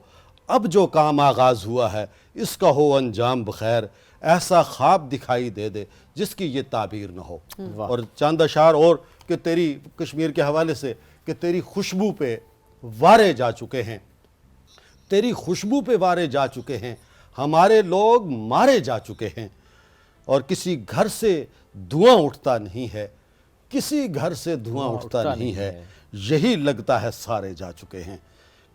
Speaker 4: اب جو کام آغاز ہوا ہے اس کا ہو انجام بخیر, ایسا خواب دکھائی دے دے جس کی یہ تعبیر نہ ہو. اور چند اشعار اور کہ تیری کشمیر کے حوالے سے, کہ تیری خوشبو پہ وارے جا چکے ہیں, تیری خوشبو پہ وارے جا چکے ہیں, ہمارے لوگ مارے جا چکے ہیں, اور کسی گھر سے دھواں اٹھتا نہیں ہے, کسی گھر سے دھواں اٹھتا نہیں ہے, یہی لگتا ہے سارے جا چکے ہیں.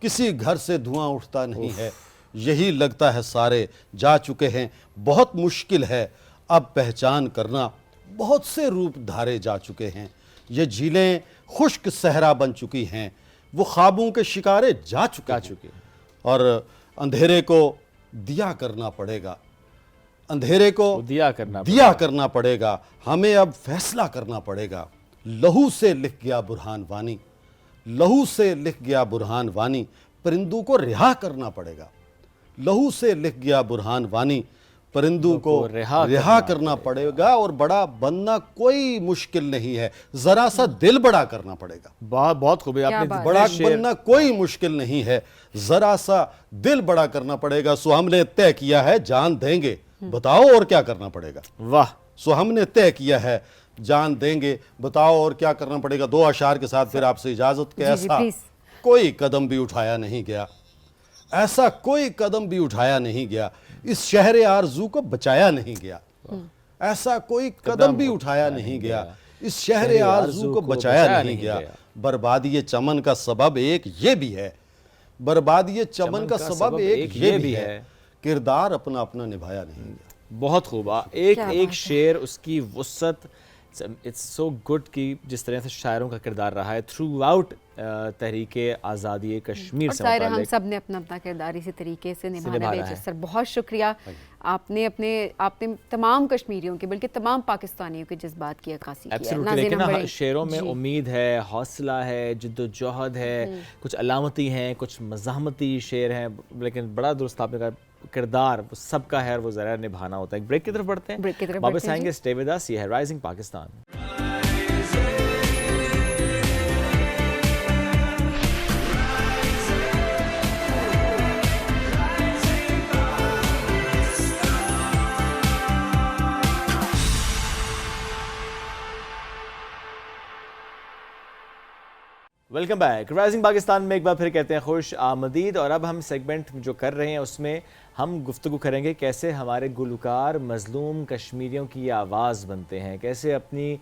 Speaker 4: کسی گھر سے دھواں اٹھتا نہیں ہے, یہی لگتا ہے سارے جا چکے ہیں. بہت مشکل ہے اب پہچان کرنا, بہت سے روپ دھارے جا چکے ہیں. یہ جھیلیں خشک صحرا بن چکی ہیں, وہ خوابوں کے شکارے جا چکے ہیں. اور اندھیرے کو دیا کرنا پڑے گا, اندھیرے کو دیا کرنا پڑے گا, ہمیں اب فیصلہ کرنا پڑے گا. لہو سے لکھ گیا برہان وانی, لہو سے لکھ گیا برہان وانی, پرندوں کو رہا کرنا پڑے گا. لہو سے لکھ گیا برہان وانی, پرندوں کو رہا کرنا پڑے گا. اور بڑا بننا کوئی مشکل نہیں ہے, ذرا سا دل بڑا کرنا پڑے گا.
Speaker 2: بہت خوبی آپ نے.
Speaker 4: بڑا بننا کوئی مشکل نہیں ہے, ذرا سا دل بڑا کرنا پڑے گا. سو ہم نے طے کیا ہے جان دیں گے, بتاؤ اور کیا کرنا پڑے گا.
Speaker 2: واہ.
Speaker 4: سو ہم نے طے کیا ہے جان دیں گے, بتاؤ اور کیا کرنا پڑے گا. دو اشعار کے ساتھ پھر آپ سے اجازت, کہ ایسا کوئی قدم بھی اٹھایا نہیں گیا, ایسا کوئی قدم بھی اٹھایا نہیں گیا, اس شہر آرزو کو بچایا نہیں گیا. ایسا کوئی قدم بھی اٹھایا نہیں گیا, اس شہر آرزو کو بچایا نہیں گیا. بربادی چمن کا سبب ایک یہ بھی ہے, بربادی چمن کا سبب ایک یہ بھی ہے کردار اپنا اپنا نبھایا نہیں گیا.
Speaker 2: بہت خوب. ایک ایک شعر اس کی وسعت, اٹس سو گڈ کہ جس طرح سے شاعروں کا کردار رہا ہے تھرو آؤٹ تحریک آزادی کشمیر سے
Speaker 3: متعلق. ہم
Speaker 2: متعلق
Speaker 3: سب نے اپنا اپنا کردار اسی طریقے سے نبھانا ہے. سر بہت شکریہ, آپ نے تمام کشمیریوں کے بلکہ تمام پاکستانیوں کے جذبات کی عکاسی کی ہے.
Speaker 2: لیکن شعروں میں امید ہے, حوصلہ ہے, جد و جہد ہے, کچھ علامتی ہیں, کچھ مزاحمتی شعر ہیں, لیکن بڑا درست آپ نے کہا کردار سب کا ہے اور وہ ذرا نبھانا ہوتا ہے. ایک بریک کی طرف بڑھتے ہیں, واپس آئیں گے. Stay with us. یہ ہے rising Pakistan. Welcome back. Rising Pakistan میں ایک بار پھر کہتے ہیں خوش آمدید. اور اب ہم سیگمنٹ جو کر رہے ہیں اس میں ہم گفتگو کریں گے کیسے ہمارے گلوکار مظلوم کشمیریوں کی آواز بنتے ہیں, کیسے اپنی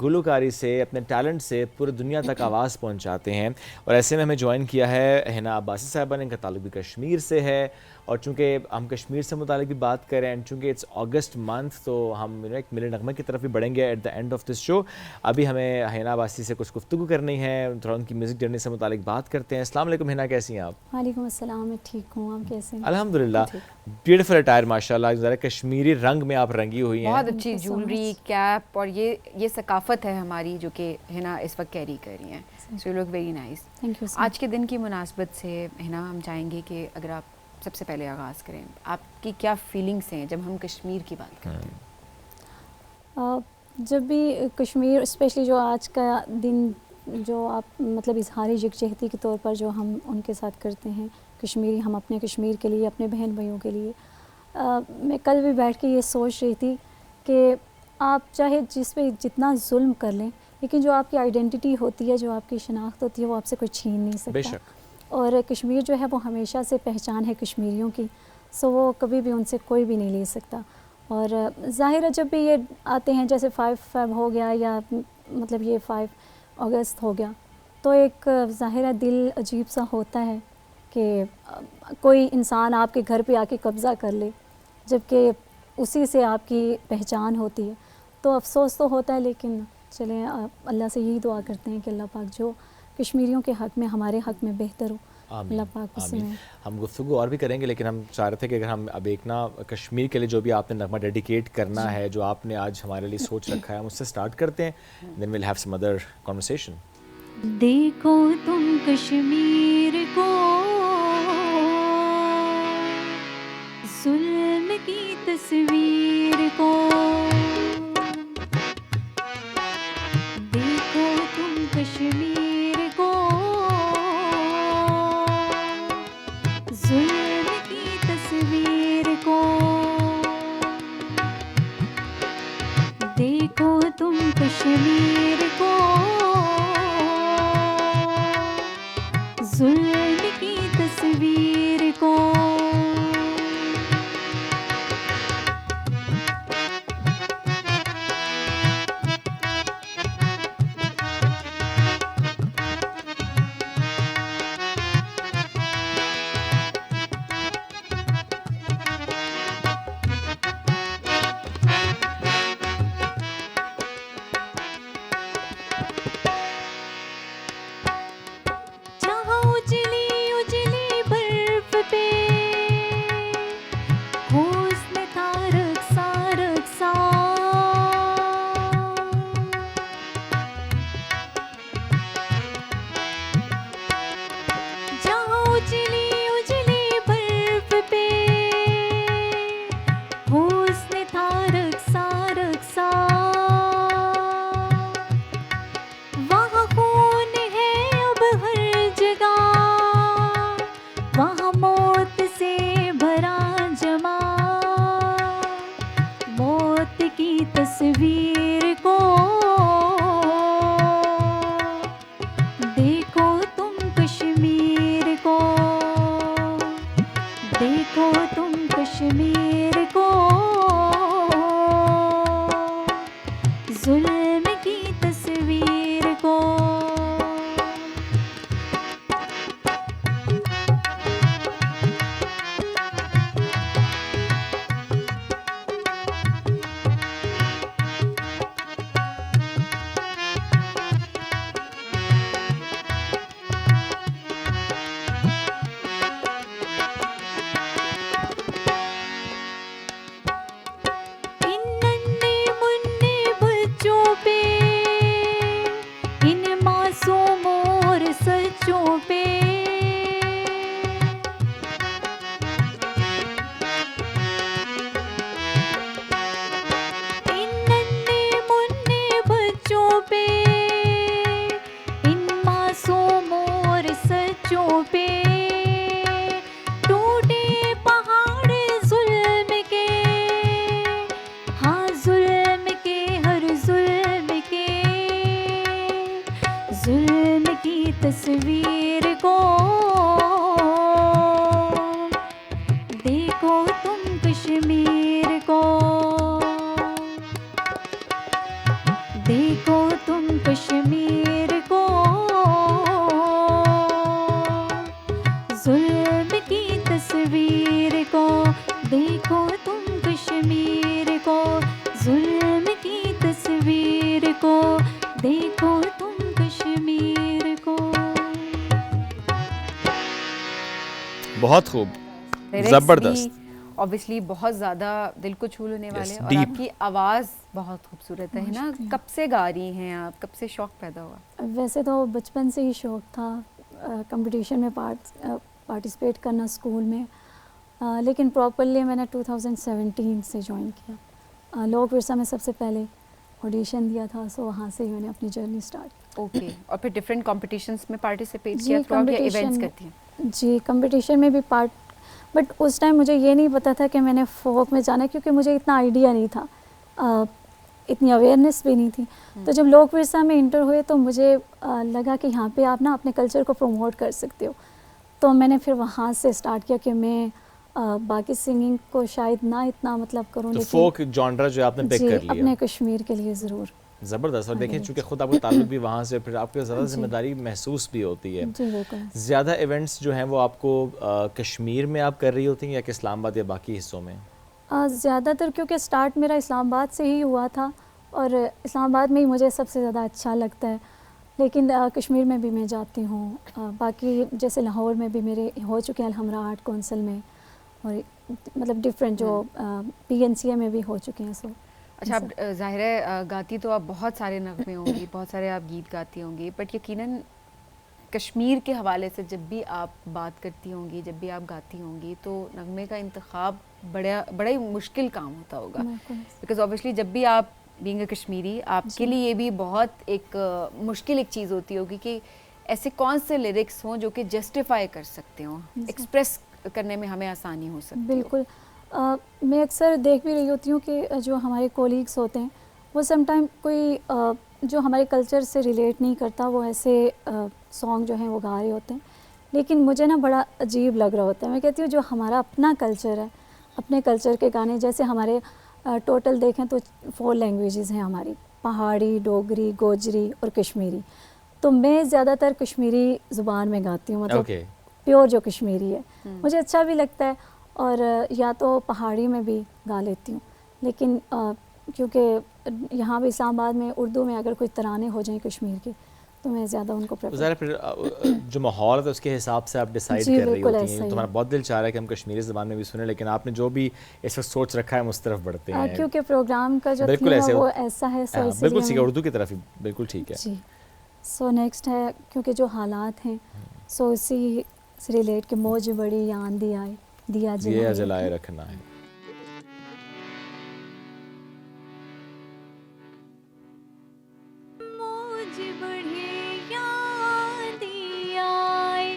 Speaker 2: گلوکاری سے, اپنے ٹیلنٹ سے پوری دنیا تک آواز پہنچاتے ہیں. اور ایسے میں ہمیں جوائن کیا ہے حنا عباسی صاحبہ نے, ان کا تعلق بھی کشمیر سے ہے. اور چونکہ ہم کشمیر سے متعلق بھی بات کر رہے ہیں, چونکہ اٹس اگست منتھ, تو ہم ایک ملے نغمہ کی طرف بھی بڑھیں گے at the end of this show. ابھی ہمیں حنا عباسی سے کچھ گفتگو کرنی ہے, تھوڑا ان کی میوزک جرنی سے متعلق بات کرتے ہیں. السلام علیکم حنا, کیسی ہیں آپ؟
Speaker 5: وعلیکم السلام, میں ٹھیک ہوں, آپ کیسے ہیں؟
Speaker 2: الحمدللہ. بیوٹیفل اٹائر ماشاء اللہ, ذرا کشمیری رنگ میں آپ رنگی ہوئی ہیں.
Speaker 3: بہت اچھی جولری, کیپ, اور یہ ثقافت ہے ہماری جو کہ حنا اس وقت کیری کر رہی ہیں. So you look very nice.
Speaker 5: Thank you.
Speaker 3: آج کے دن کی مناسبت سے حنا ہم چاہیں گے کہ اگر آپ سب سے پہلے آغاز کریں, آپ کی کیا فیلنگس ہیں جب ہم کشمیر کی بات کرتے ہیں؟
Speaker 5: جب بھی کشمیر, اسپیشلی جو آج کا دن جو آپ مطلب اظہار یکجہتی کے طور پر جو ہم ان کے ساتھ کرتے ہیں کشمیری, ہم اپنے کشمیر کے لیے, اپنے بہن بھائیوں کے لیے, میں کل بھی بیٹھ کے یہ سوچ رہی تھی کہ آپ چاہے جس پہ جتنا ظلم کر لیں, لیکن جو آپ کی آئیڈینٹی ہوتی ہے, جو آپ کی شناخت ہوتی ہے, وہ آپ سے کوئی چھین نہیں سکتا.
Speaker 2: بے شک.
Speaker 5: اور کشمیر جو ہے وہ ہمیشہ سے پہچان ہے کشمیریوں کی, سو وہ کبھی بھی ان سے کوئی بھی نہیں لے سکتا. اور ظاہر ہے جب بھی یہ آتے ہیں, جیسے 5 فیب ہو گیا یا مطلب یہ 5 اگست ہو گیا, تو ایک ظاہر ہے دل عجیب سا ہوتا ہے کہ کوئی انسان آپ کے گھر پہ آ کے قبضہ کر لے, جبکہ اسی سے آپ کی پہچان ہوتی ہے. تو افسوس تو ہوتا ہے, لیکن چلیں اللہ سے یہی دعا کرتے ہیں کہ اللہ پاک جو کشمیریوں کے حق میں, ہمارے حق میں بہتر ہو, اللہ پاک اس میں.
Speaker 2: ہم گفتگو اور بھی کریں گے, لیکن ہم چاہ رہے تھے کہ اگر ہم اب ایک نا کشمیر کے لیے جو بھی آپ نے نغمہ ڈیڈیکیٹ کرنا ہے, جو آپ نے آج ہمارے لیے سوچ رکھا ہے, ہم اس سے سٹارٹ کرتے ہیں. Then we'll have some other conversation.
Speaker 5: دیکھو تم کشمیر کو ظلم کی تصویر کو, دیکھو تم کشمیر کو ظلم کی تصویر کو, دیکھو تم کشمیر کو ظلم کی تصویر کو. دیکھو تم کشمیر کو، ظلم کی تصویر کو، دیکھو تم کشمیر کو، ظلم کی تصویر کو، دیکھو تم کشمیر کو.
Speaker 2: بہت خوب، زبردست.
Speaker 3: obviously بہت زیادہ دل کو چھو لینے والے، اور
Speaker 2: deep.
Speaker 3: آپ کی آواز بہت خوبصورت ہے نا. کب سے گا رہی ہیں آپ؟ کب سے شوق پیدا ہوا؟
Speaker 5: ویسے تو بچپن سے ہی شوق تھا کمپٹیشن میں پارٹیسپیٹ کرنا اسکول میں، لیکن پراپرلی میں نے 2017 سے جوائن کیا. لوک ورثہ میں سب سے پہلے آڈیشن دیا تھا، سو وہاں سے ہی میں نے اپنی جرنی اسٹارٹ.
Speaker 3: اوکے. اور پھر ڈفرینٹ کمپٹیشنس میں پارٹیسپیٹ
Speaker 5: جی
Speaker 3: کیا تھرو آؤٹ، یا ایونٹس
Speaker 5: کمپٹیشن،
Speaker 3: کرتی ہیں؟
Speaker 5: جی کمپٹیشن میں بھی بٹ اس ٹائم مجھے یہ نہیں پتا تھا کہ میں نے فوک میں جانا ہے، کیونکہ مجھے اتنا آئیڈیا نہیں تھا، اتنی اویئرنیس بھی نہیں تھی. تو جب لوک ورثہ میں انٹر ہوئے تو مجھے لگا کہ یہاں پہ آپ نا اپنے کلچر کو پروموٹ کر سکتے ہو. تو میں نے پھر وہاں سے اسٹارٹ کیا کہ میں باقی سنگنگ کو شاید نہ اتنا مطلب کروں،
Speaker 2: تو
Speaker 5: لیکن
Speaker 2: فوک جانرا جو آپ نے پک
Speaker 5: جی
Speaker 2: کر لیا.
Speaker 5: اپنے کشمیر کے لیے ضرور.
Speaker 2: زبردست. اور دیکھیں چونکہ خود آپ کا تعلق بھی وہاں سے، پھر آپ کو زیادہ ذمہ داری محسوس بھی ہوتی ہے.
Speaker 5: جی بالکل.
Speaker 2: زیادہ ایونٹس جو ہیں وہ آپ کو کشمیر میں آپ کر رہی ہوتی ہیں یا کہ اسلام آباد یا باقی حصوں میں؟
Speaker 5: زیادہ تر کیونکہ اسٹارٹ میرا اسلام آباد سے ہی ہوا تھا، اور اسلام آباد میں ہی مجھے سب سے زیادہ اچھا لگتا ہے، لیکن کشمیر میں بھی میں جاتی ہوں. باقی جیسے لاہور میں بھی میرے ہو چکے ہیں الحمرا آرٹ کونسل میں، اور مطلب ڈفرینٹ جو PNCA میں بھی ہو چکے ہیں. سو
Speaker 3: اچھا، آپ ظاہر ہے گاتی تو آپ بہت سارے نغمے ہوں گی، بہت سارے آپ گیت گاتی ہوں گی، بٹ یقیناً کشمیر کے حوالے سے جب بھی آپ بات کرتی ہوں گی، جب بھی آپ گاتی ہوں گی، تو نغمے کا انتخاب بڑا ہی مشکل کام ہوتا ہوگا. بیکاز اوبیسلی جب بھی آپ بینگ اے کشمیری، آپ کے لیے یہ بھی بہت ایک مشکل ایک چیز ہوتی ہوگی کہ ایسے کون سے لیرکس ہوں جو کہ جسٹیفائی کر سکتے ہوں، ایکسپریس کرنے میں ہمیں آسانی ہو سکتی.
Speaker 5: بالکل. میں اکثر دیکھ بھی رہی ہوتی ہوں کہ جو ہمارے کولیگس ہوتے ہیں وہ سم ٹائم کوئی جو ہمارے کلچر سے ریلیٹ نہیں کرتا، وہ ایسے سانگ جو ہیں وہ گا رہے ہوتے ہیں، لیکن مجھے نا بڑا عجیب لگ رہا ہوتا ہے. میں کہتی ہوں جو ہمارا اپنا کلچر ہے، اپنے کلچر کے گانے، جیسے ہمارے ٹوٹل دیکھیں تو 4 لینگویجز ہیں ہماری، پہاڑی، ڈوگری، گوجری اور کشمیری. تو میں زیادہ تر کشمیری زبان میں گاتی ہوں، مطلب پیور جو کشمیری ہے مجھے اچھا بھی لگتا ہے. اور یا تو پہاڑی میں بھی گا لیتی ہوں، لیکن کیونکہ یہاں بھی اسلام آباد میں اردو میں اگر کوئی ترانے ہو جائیں کشمیر کے تو میں زیادہ ان کو
Speaker 2: ظاہر پھر جو ماحول ہے اس کے حساب سے آپ ڈیسائیڈ کر رہی ہوتی ہیں. تمہارا بہت دل چاہ رہا ہے کہ ہم کشمیری زبان میں بھی سنیں، لیکن آپ نے جو بھی اس وقت سوچ رکھا ہے ہم اس طرف بڑھتے ہیں
Speaker 5: کیونکہ پروگرام کا جو
Speaker 2: بالکل ایسے
Speaker 5: وہ ایسا ہے.
Speaker 2: بالکل ٹھیک ہے، اردو کی طرف ہی بالکل ٹھیک ہے.
Speaker 5: جی. سو نیکسٹ ہے کیونکہ جو حالات ہیں سو اسی سے ریلیٹ کہ موج بڑی یا آندھی آئے دیا
Speaker 2: جلائے رکھنا ہے.
Speaker 5: موج بڑھے یا آندھی آئے،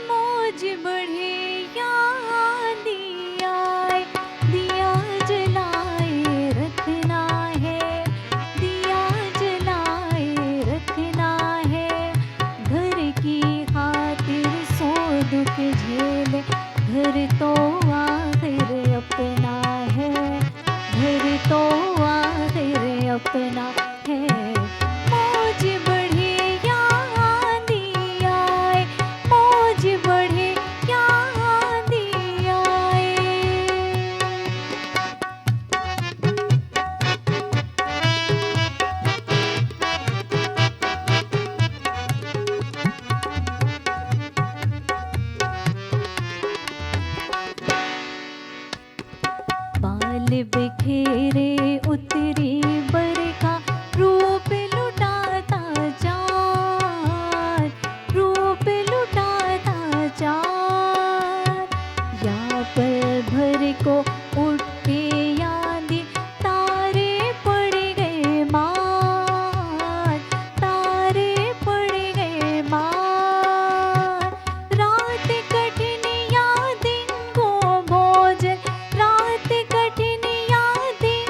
Speaker 5: موج بڑھے یا آندھی آئے، دیا جلائے رکھنا ہے، دیا جلائے رکھنا ہے. گھر کی خاطر سو دکھ جھیلے، گھر تو آخر اپنا ہے، گھر تو آخر اپنا ہے. موج بڑھے یا آندھی آئے، موج بڑھے یا آندھی آئے. بال بکھیرے اتری برکھا، روپ لٹاتا چار، روپ لٹاتا چار. یا پل بھر کو اٹھے یادی، تارے پڑ گئے مار، تارے پڑ گئے مار. رات کٹھن یا دن کو بھوجن، رات کٹھن یا دن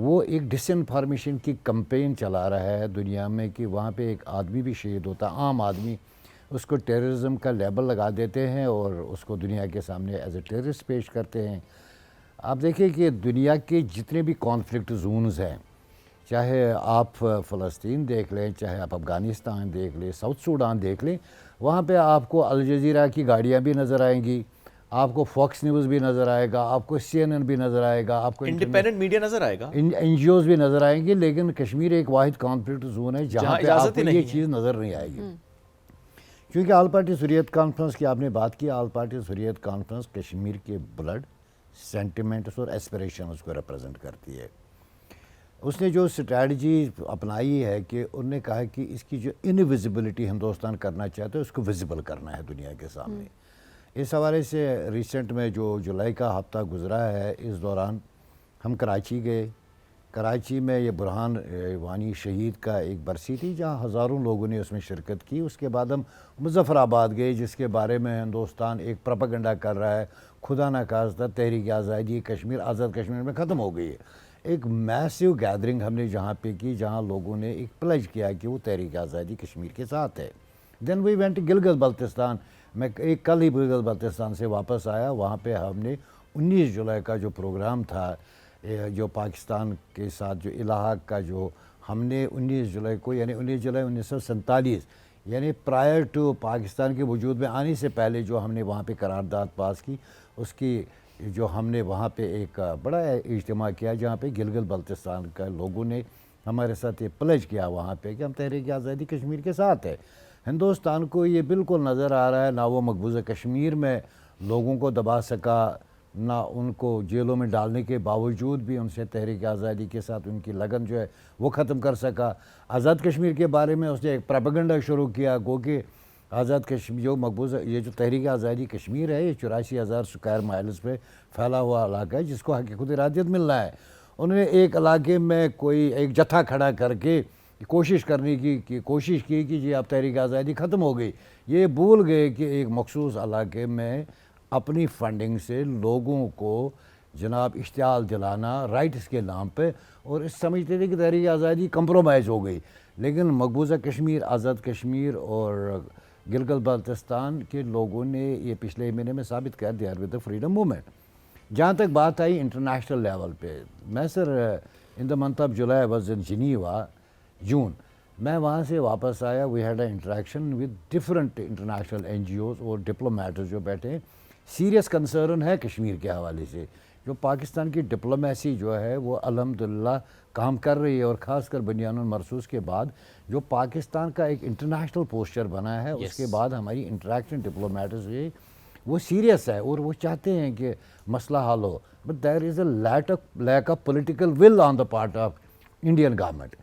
Speaker 6: وہ ایک ڈس انفارمیشن کی کمپین چلا رہا ہے دنیا میں کہ وہاں پہ ایک آدمی بھی شہید ہوتا ہے، عام آدمی، اس کو ٹیررزم کا لیبل لگا دیتے ہیں اور اس کو دنیا کے سامنے ایز اے ٹیررسٹ پیش کرتے ہیں۔ آپ دیکھیں کہ دنیا کے جتنے بھی کانفلکٹ زونز ہیں، چاہے آپ فلسطین دیکھ لیں، چاہے آپ افغانستان دیکھ لیں، ساؤتھ سوڈان دیکھ لیں، وہاں پہ آپ کو الجزیرہ کی گاڑیاں بھی نظر آئیں گی، آپ کو فاکس نیوز بھی نظر آئے گا، آپ کو CNN بھی نظر آئے گا، آپ کو
Speaker 2: انڈیپینڈنٹ میڈیا نظر آئے گا،
Speaker 6: NGOs بھی نظر آئیں گی، لیکن کشمیر ایک واحد کانفلکٹ زون ہے جہاں پہ آپ کو یہ چیز نظر نہیں آئے گی۔ کیونکہ آل پارٹی حریت کانفرنس کی آپ نے بات کی، آل پارٹی حریت کانفرنس کشمیر کے بلڈ، سینٹیمنٹس اور ایسپریشنز کو ریپرزینٹ کرتی ہے۔ اس نے جو اسٹریٹجی اپنائی ہے کہ انہوں نے کہا کہ اس کی جو انویزیبلٹی ہندوستان کرنا چاہتا ہے اس کو ویزیبل کرنا ہے دنیا کے سامنے۔ اس حوالے سے ریسنٹ میں جو جولائی کا ہفتہ گزرا ہے، اس دوران ہم کراچی گئے۔ کراچی میں یہ برہان وانی شہید کا ایک برسی تھی جہاں ہزاروں لوگوں نے اس میں شرکت کی۔ اس کے بعد ہم مظفر آباد گئے جس کے بارے میں ہندوستان ایک پروپیگنڈا کر رہا ہے، خدا نخواستہ تحریک آزادی کشمیر آزاد کشمیر میں ختم ہو گئی ہے۔ ایک میسیو گیدرنگ ہم نے جہاں پہ کی جہاں لوگوں نے ایک پلج کیا کہ وہ تحریک آزادی کشمیر کے ساتھ ہے۔ دین وی وینٹ گلگت بلتستان، میں ایک کل ہی گلگت بلتستان سے واپس آیا، وہاں پہ ہم نے 19 جولائی کا جو پروگرام تھا، جو پاکستان کے ساتھ جو الحاق کا جو ہم نے 19 جولائی کو، یعنی 19 جولائی 1947، یعنی پرائر ٹو پاکستان کے وجود میں آنے سے پہلے جو ہم نے وہاں پہ قرارداد پاس کی، اس کی جو ہم نے وہاں پہ ایک بڑا اجتماع کیا جہاں پہ گلگت بلتستان کا لوگوں نے ہمارے ساتھ یہ پلج کیا وہاں پہ کہ ہم تحریک آزادی کشمیر کے ساتھ ہے۔ ہندوستان کو یہ بالکل نظر آ رہا ہے، نہ وہ مقبوضہ کشمیر میں لوگوں کو دبا سکا، نہ ان کو جیلوں میں ڈالنے کے باوجود بھی ان سے تحریک آزادی کے ساتھ ان کی لگن جو ہے وہ ختم کر سکا۔ آزاد کشمیر کے بارے میں اس نے ایک پروپیگنڈا شروع کیا، گو کہ آزاد کشمیر جو مقبوضہ یہ جو تحریک آزادی کشمیر ہے یہ 84,000 اسکوائر مائلز پہ پھیلا ہوا علاقہ ہے جس کو حق خود ارادیت ملنا ہے۔ انہوں نے ایک علاقے میں کوئی ایک جتھا کھڑا کر کے کوشش کرنے کی کوشش کی کہ جی اب تحریک آزادی ختم ہو گئی، یہ بھول گئے کہ ایک مخصوص علاقے میں اپنی فنڈنگ سے لوگوں کو جناب اشتعال دلانا رائٹس کے نام پہ، اور اس سمجھتے تھے کہ تحریک آزادی کمپرومائز ہو گئی، لیکن مقبوضہ کشمیر، آزاد کشمیر اور گلگت بلتستان کے لوگوں نے یہ پچھلے مہینے میں ثابت کر دیا ود دا فریڈم موومنٹ۔ جہاں تک بات آئی انٹرنیشنل لیول پہ، میں sir in the month of July was in Geneva, جون میں وہاں سے واپس آیا، we had a interaction with different international NGOs اور ڈپلومیٹس جو بیٹھے ہیں۔ سیریس کنسرن ہے کشمیر کے حوالے سے، جو پاکستان کی ڈپلومیسی جو ہے وہ الحمدللہ کام کر رہی ہے، اور خاص کر بنیان المرصوص کے بعد جو پاکستان کا ایک انٹرنیشنل پوسچر بنا ہے، اس کے بعد ہماری انٹریکشن ڈپلومیٹس سے وہ سیریس ہے اور وہ چاہتے ہیں کہ مسئلہ حل ہو، but there is a lack of political will on the part of Indian government.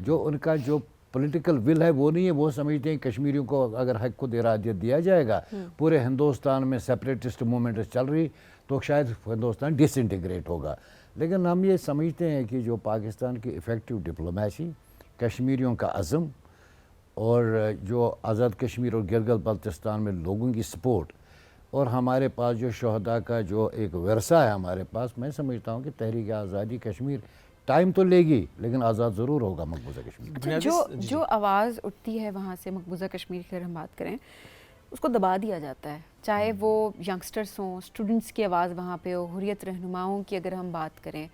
Speaker 6: جو ان کا جو پولیٹیکل ول ہے وہ نہیں ہے، وہ سمجھتے ہیں کشمیریوں کو اگر حق خود ارادیت دیا جائے گا، پورے ہندوستان میں سیپریٹسٹ موومنٹ چل رہی تو شاید ہندوستان ڈس انٹیگریٹ ہوگا۔ لیکن ہم یہ سمجھتے ہیں کہ جو پاکستان کی ایفیکٹو ڈپلومیسی، کشمیریوں کا عزم، اور جو آزاد کشمیر اور گلگت بلتستان میں لوگوں کی سپورٹ، اور ہمارے پاس جو شہداء کا جو ایک ورثہ ہے ہمارے پاس، میں سمجھتا ہوں کہ تحریک آزادی کشمیر ٹائم تو لے گی لیکن آزاد ضرور ہوگا مقبوضہ کشمیر۔
Speaker 3: جو آواز اٹھتی ہے وہاں سے مقبوضہ کشمیر کی اگر ہم بات کریں، اس کو دبا دیا جاتا ہے، چاہے وہ ینگسٹرس ہوں، اسٹوڈنٹس کی آواز وہاں پہ ہو، حریت رہنماؤں کی اگر ہم بات کریں،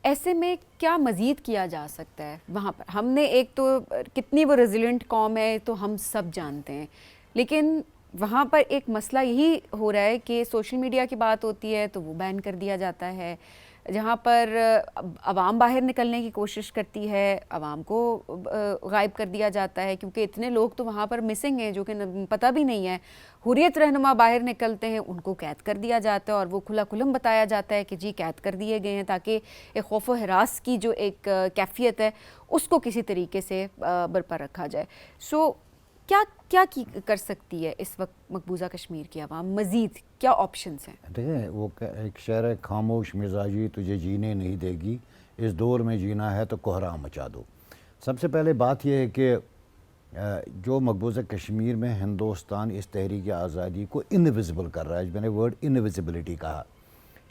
Speaker 3: ایسے میں کیا مزید کیا جا سکتا ہے وہاں پر؟ ہم نے ایک تو کتنی وہ ریزیلینٹ قوم ہے تو ہم سب جانتے ہیں، لیکن وہاں پر ایک مسئلہ یہی ہو رہا ہے کہ سوشل میڈیا کی بات ہوتی ہے تو وہ بین کر دیا جاتا ہے، جہاں پر عوام باہر نکلنے کی کوشش کرتی ہے عوام کو غائب کر دیا جاتا ہے، کیونکہ اتنے لوگ تو وہاں پر مسنگ ہیں جو کہ پتہ بھی نہیں ہے۔ حریت رہنما باہر نکلتے ہیں، ان کو قید کر دیا جاتا ہے اور وہ کھلا کھلم بتایا جاتا ہے کہ جی قید کر دیے گئے ہیں، تاکہ ایک خوف و ہراس کی جو ایک کیفیت ہے اس کو کسی طریقے سے برپا رکھا جائے۔ سو کیا کر سکتی ہے اس وقت مقبوضہ کشمیر کی عوام؟ مزید کیا آپشنز ہیں؟
Speaker 6: دیکھیں وہ ایک شعر ہے، خاموش مزاجی تجھے جینے نہیں دے گی، اس دور میں جینا ہے تو کوہرام مچا دو۔ سب سے پہلے بات یہ ہے کہ جو مقبوضہ کشمیر میں ہندوستان اس تحریک آزادی کو انویزیبل کر رہا ہے، میں نے ورڈ انویزیبلٹی کہا،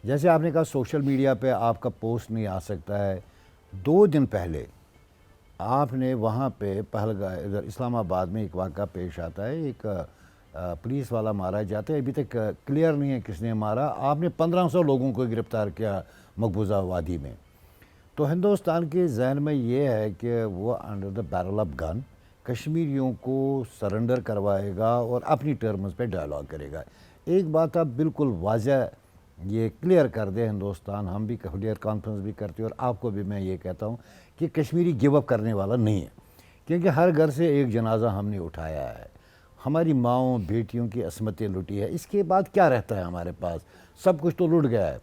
Speaker 6: جیسے آپ نے کہا سوشل میڈیا پہ آپ کا پوسٹ نہیں آ سکتا ہے، 2 دن پہلے آپ نے وہاں پہ ادھر اسلام آباد میں ایک واقعہ پیش آتا ہے, ایک پولیس والا مارا جاتا ہے, ابھی تک کلیئر نہیں ہے کس نے مارا. آپ نے 1500 لوگوں کو گرفتار کیا مقبوضہ وادی میں. تو ہندوستان کے ذہن میں یہ ہے کہ وہ under the barrel of gun کشمیریوں کو سرنڈر کروائے گا اور اپنی ٹرمز پہ ڈائلاگ کرے گا. ایک بات آپ بالکل واضح یہ کلیئر کر دے ہندوستان, ہم بھی کلیئر کانفرنس بھی کرتے ہیں اور آپ کو بھی میں یہ کہتا ہوں کہ کشمیری گیو اپ کرنے والا نہیں ہے, کیونکہ ہر گھر سے ایک جنازہ ہم نے اٹھایا ہے, ہماری ماؤں بیٹیوں کی عصمتیں لٹی ہے. اس کے بعد کیا رہتا ہے ہمارے پاس؟ سب کچھ تو لٹ گیا ہے.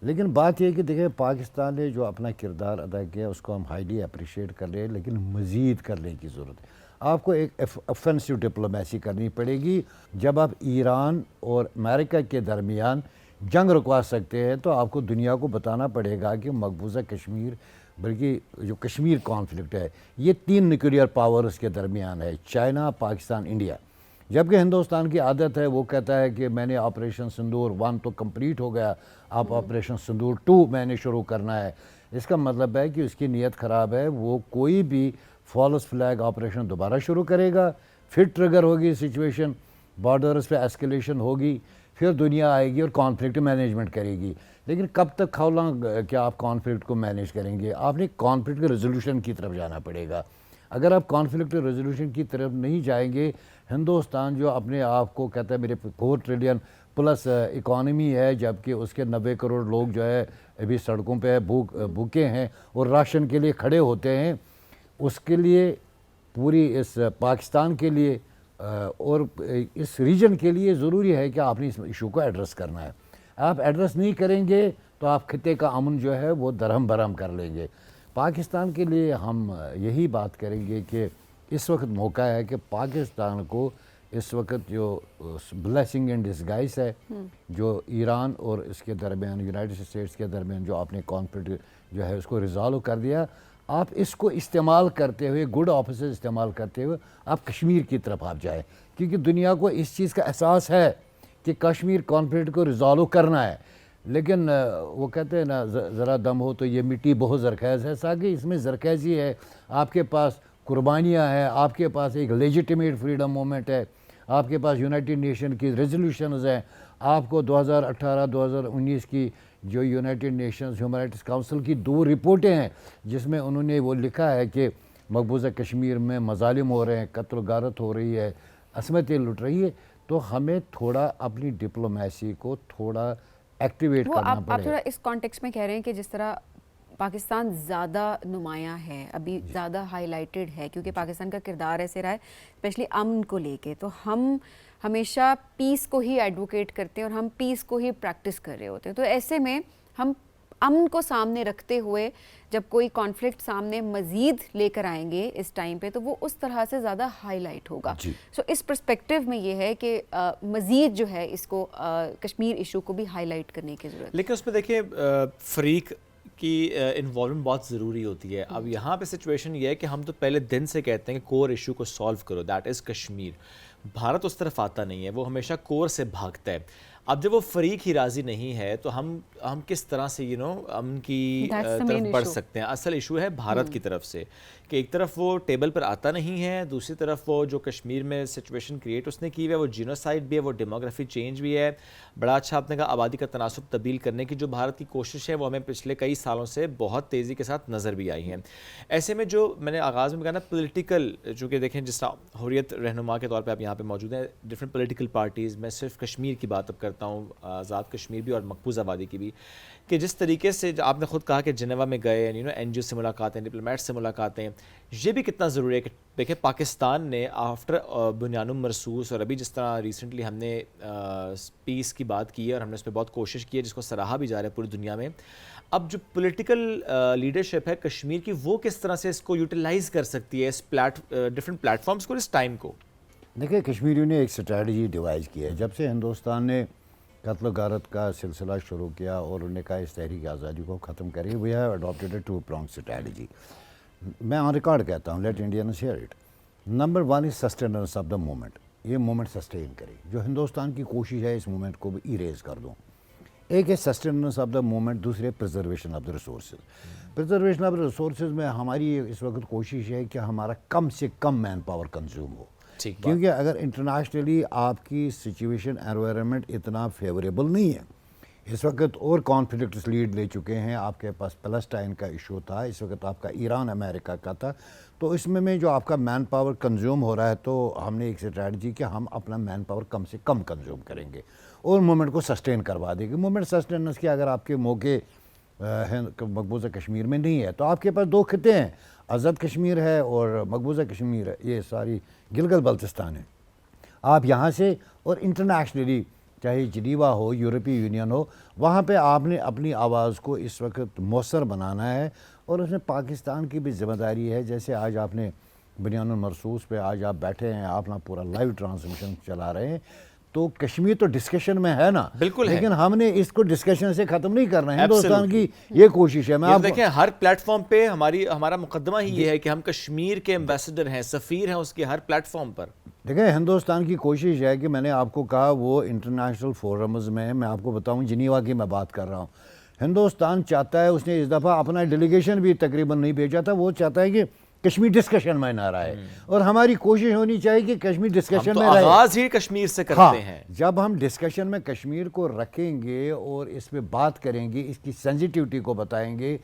Speaker 6: لیکن بات یہ ہے کہ دیکھیں پاکستان نے جو اپنا کردار ادا کیا اس کو ہم ہائیلی اپریشیٹ کر رہے ہیں, لیکن مزید کرنے کی ضرورت ہے. آپ کو ایک افینسو ڈپلومیسی کرنی پڑے گی. جب آپ ایران اور امریکہ کے درمیان جنگ رکوا سکتے ہیں تو آپ کو دنیا کو بتانا پڑے گا کہ مقبوضہ کشمیر, بلکہ جو کشمیر کانفلکٹ ہے یہ 3 نیوکلیئر پاورز کے درمیان ہے, چائنا, پاکستان, انڈیا. جبکہ ہندوستان کی عادت ہے, وہ کہتا ہے کہ میں نے آپریشن سندور 1 تو کمپلیٹ ہو گیا, آپ آپریشن سندور 2 میں نے شروع کرنا ہے. اس کا مطلب ہے کہ اس کی نیت خراب ہے, وہ کوئی بھی فالس فلیگ آپریشن دوبارہ شروع کرے گا, پھر ٹریگر ہوگی سچویشن, بارڈرز پہ ایسکیلیشن ہوگی, پھر دنیا آئے گی اور کانفلکٹ مینجمنٹ کرے گی. لیکن کب تک کھولا کیا آپ کانفلکٹ کو مینیج کریں گے؟ آپ نے کانفلکٹ کے ریزولوشن کی طرف جانا پڑے گا. اگر آپ کانفلکٹ ریزولوشن کی طرف نہیں جائیں گے, ہندوستان جو اپنے آپ کو کہتا ہے میرے 4 ٹریلین پلس اکانومی ہے, جبکہ اس کے 90 کروڑ لوگ جو ہے ابھی سڑکوں پہ بھوکے ہیں اور راشن کے لیے کھڑے ہوتے ہیں, اس کے لیے پوری اس پاکستان کے لیے اور اس ریجن کے لیے ضروری ہے کہ آپ نے اس ایشو کو ایڈریس کرنا ہے. آپ ایڈریس نہیں کریں گے تو آپ خطے کا امن جو ہے وہ درہم برہم کر لیں گے. پاکستان کے لیے ہم یہی بات کریں گے کہ اس وقت موقع ہے کہ پاکستان کو اس وقت جو بلیسنگ ان ڈسگائز ہے جو ایران اور اس کے درمیان یونائٹڈ اسٹیٹس کے درمیان جو آپ نے کانفلکٹ جو ہے اس کو ریزالو کر دیا, آپ اس کو استعمال کرتے ہوئے, گڈ آفیسز استعمال کرتے ہوئے آپ کشمیر کی طرف آپ جائیں, کیونکہ دنیا کو اس چیز کا احساس ہے کہ کشمیر کانفلکٹ کو ریزالو کرنا ہے. لیکن وہ کہتے ہیں نا ذرا دم ہو تو یہ مٹی بہت زرخیز ہے. ساگی اس میں زرخیزی ہے, آپ کے پاس قربانیاں ہیں, آپ کے پاس ایک لیجیٹیمیٹ فریڈم مومنٹ ہے, آپ کے پاس یونائٹڈ نیشن کی ریزولوشنز ہیں, آپ کو 2018-2019 کی جو United nations human rights council کی 2 رپورٹیں ہیں جس میں انہوں نے وہ لکھا ہے کہ مقبوضہ کشمیر میں مظالم ہو رہے ہیں, قتل و غارت ہو رہی ہے, عصمتیں لٹ رہی ہے. تو ہمیں تھوڑا اپنی ڈپلومیسی کو تھوڑا ایکٹیویٹ کرنا پڑے.
Speaker 3: آپ تھوڑا اس کانٹیکسٹ میں کہہ رہے ہیں کہ جس طرح پاکستان زیادہ نمایاں ہے, ابھی زیادہ ہائی لائٹڈ ہے کیونکہ پاکستان کا کردار ایسے رہا ہے اسپیشلی امن کو لے کے, تو ہم ہمیشہ پیس کو ہی ایڈوکیٹ کرتے ہیں اور ہم پیس کو ہی پریکٹس کر رہے ہوتے ہیں. تو ایسے میں ہم امن کو سامنے رکھتے ہوئے جب کوئی کانفلکٹ سامنے مزید لے کر آئیں گے اس ٹائم پہ, تو وہ اس طرح سے زیادہ ہائی لائٹ ہوگا. سو اس پرسپیکٹیو میں یہ ہے کہ مزید جو ہے اس کو کشمیر ایشو کو بھی ہائی لائٹ کرنے کی ضرورت ہے.
Speaker 2: لیکن اس میں دیکھیں فریق کی انوالومنٹ بہت ضروری ہوتی ہے. اب یہاں پہ سچویشن یہ ہے کہ ہم تو پہلے دن سے کہتے ہیں کہ کور ایشو کو سالو کرو, دیٹ از کشمیر. بھارت اس طرف آتا نہیں ہے, وہ ہمیشہ کور سے بھاگتا ہے. اب جب وہ فریق ہی راضی نہیں ہے تو ہم کس طرح سے امن کی طرف بڑھ سکتے ہیں؟ اصل ایشو ہے بھارت کی طرف سے کہ ایک طرف وہ ٹیبل پر آتا نہیں ہے, دوسری طرف وہ جو کشمیر میں سچویشن کریٹ اس نے کی ہے وہ جینوسائڈ بھی ہے, وہ ڈیموگرافی چینج بھی ہے. بڑا اچھا آپ نے کہا آبادی کا تناسب تبدیل کرنے کی جو بھارت کی کوشش ہے وہ ہمیں پچھلے کئی سالوں سے بہت تیزی کے ساتھ نظر بھی آئی ہیں. ایسے میں جو میں نے آغاز میں کہا نا پولیٹیکل, چونکہ دیکھیں جس طرح حریت رہنما کے طور پہ آپ یہاں پہ موجود ہیں, ڈفرینٹ پولیٹیکل پارٹیز, میں صرف کشمیر کی بات اب کرتا ہوں, آزاد کشمیر بھی اور مقبوضہ وادی کی بھی, کہ جس طریقے سے آپ نے خود کہا کہ جنیوا میں گئے, این جی او سے ملاقاتیں, ڈپلومیٹ سے ملاقاتیں, یہ بھی کتنا ضروری ہے کہ دیکھیں پاکستان نے آفٹر بنیان مرصوص, اور ابھی جس طرح ریسنٹلی ہم نے پیس کی بات کی ہے اور ہم نے اس پہ بہت کوشش کی ہے جس کو سراہا بھی جا رہا ہے پوری دنیا میں, اب جو پولیٹیکل لیڈرشپ ہے کشمیر کی وہ کس طرح سے اس کو یوٹیلائز کر سکتی ہے اس ڈفرینٹ پلیٹ فارمز کو, اس ٹائم کو؟
Speaker 6: دیکھیں کشمیریوں نے ایک اسٹریٹجی ڈیوائز کی ہے. جب سے ہندوستان نے قتل و غارت کا سلسلہ شروع کیا اور انہوں نے کہا اس تحریک آزادی کو ختم کریں, we have adapted a 2-pronged strategy. میں آن ریکارڈ کہتا ہوں, let Indians hear it. Number 1 is sustenance of the movement. یہ مومنٹ سسٹین کرے, جو ہندوستان کی کوشش ہے اس مومنٹ کو بھی ایریز کر دوں. ایک ہے سسٹیننس آف دا موومنٹ, دوسرے preservation of the resources. Preservation of the resources میں ہماری اس وقت کوشش ہے کہ ہمارا کم سے کم مین پاور کنزیوم ہو, کیونکہ اگر انٹرنیشنلی آپ کی سچویشن انوائرمنٹ اتنا فیوریبل نہیں ہے. اس وقت اور کانفلکٹس لیڈ لے چکے ہیں, آپ کے پاس پیلسٹائن کا ایشو تھا, اس وقت آپ کا ایران امریکہ کا تھا, تو اس میں جو آپ کا مین پاور کنزیوم ہو رہا ہے, تو ہم نے ایک اسٹریٹجی کہ ہم اپنا مین پاور کم سے کم کنزیوم کریں گے اور موومنٹ کو سسٹین کروا دیں گے. موومنٹ سسٹیننس کی اگر آپ کے موقع مقبوضہ کشمیر میں نہیں ہے, تو آپ کے پاس دو خطے ہیں, آزاد کشمیر ہے اور مقبوضہ کشمیر ہے, یہ ساری گلگت بلتستان ہے. آپ یہاں سے اور انٹرنیشنلی چاہے جنیوا ہو, یورپی یونین ہو, وہاں پہ آپ نے اپنی آواز کو اس وقت مؤثر بنانا ہے, اور اس میں پاکستان کی بھی ذمہ داری ہے. جیسے آج آپ نے بنیان المرصوص پہ آج آپ بیٹھے ہیں, آپ نا پورا لائیو ٹرانسمیشن چلا رہے ہیں, تو کشمیر تو ڈسکشن میں ہے نا,
Speaker 2: بالکل,
Speaker 6: لیکن ہم نے اس کو ڈسکشن سے ختم نہیں کرنا ہے. ہندوستان کی یہ کوشش ہے. میں آپ
Speaker 2: دیکھیں ہر پلیٹ فارم پہ ہمارا مقدمہ ہی یہ ہے کہ ہم کشمیر کے ایمبیسڈر ہیں, سفیر ہیں اس کے ہر پلیٹ فارم پر.
Speaker 6: دیکھیں ہندوستان کی کوشش ہے کہ میں نے آپ کو کہا وہ انٹرنیشنل فورمز میں آپ کو بتاؤں, جنیوا کی میں بات کر رہا ہوں, ہندوستان چاہتا ہے, اس نے اس دفعہ اپنا ڈیلیگیشن بھی تقریباً نہیں بھیجا تھا, وہ چاہتا ہے کہ کشمیر ڈسکشن میں نہ رہے, اور ہماری کوشش ہونی چاہیے کہ کشمیر ڈسکشن میں رہے.
Speaker 2: آغاز ہی کشمیر سے کرتے ہیں.
Speaker 6: جب ہم ڈسکشن میں کشمیر کو رکھیں گے اور اس پہ بات کریں گے, اس کی سینسیٹیوٹی کو بتائیں گے,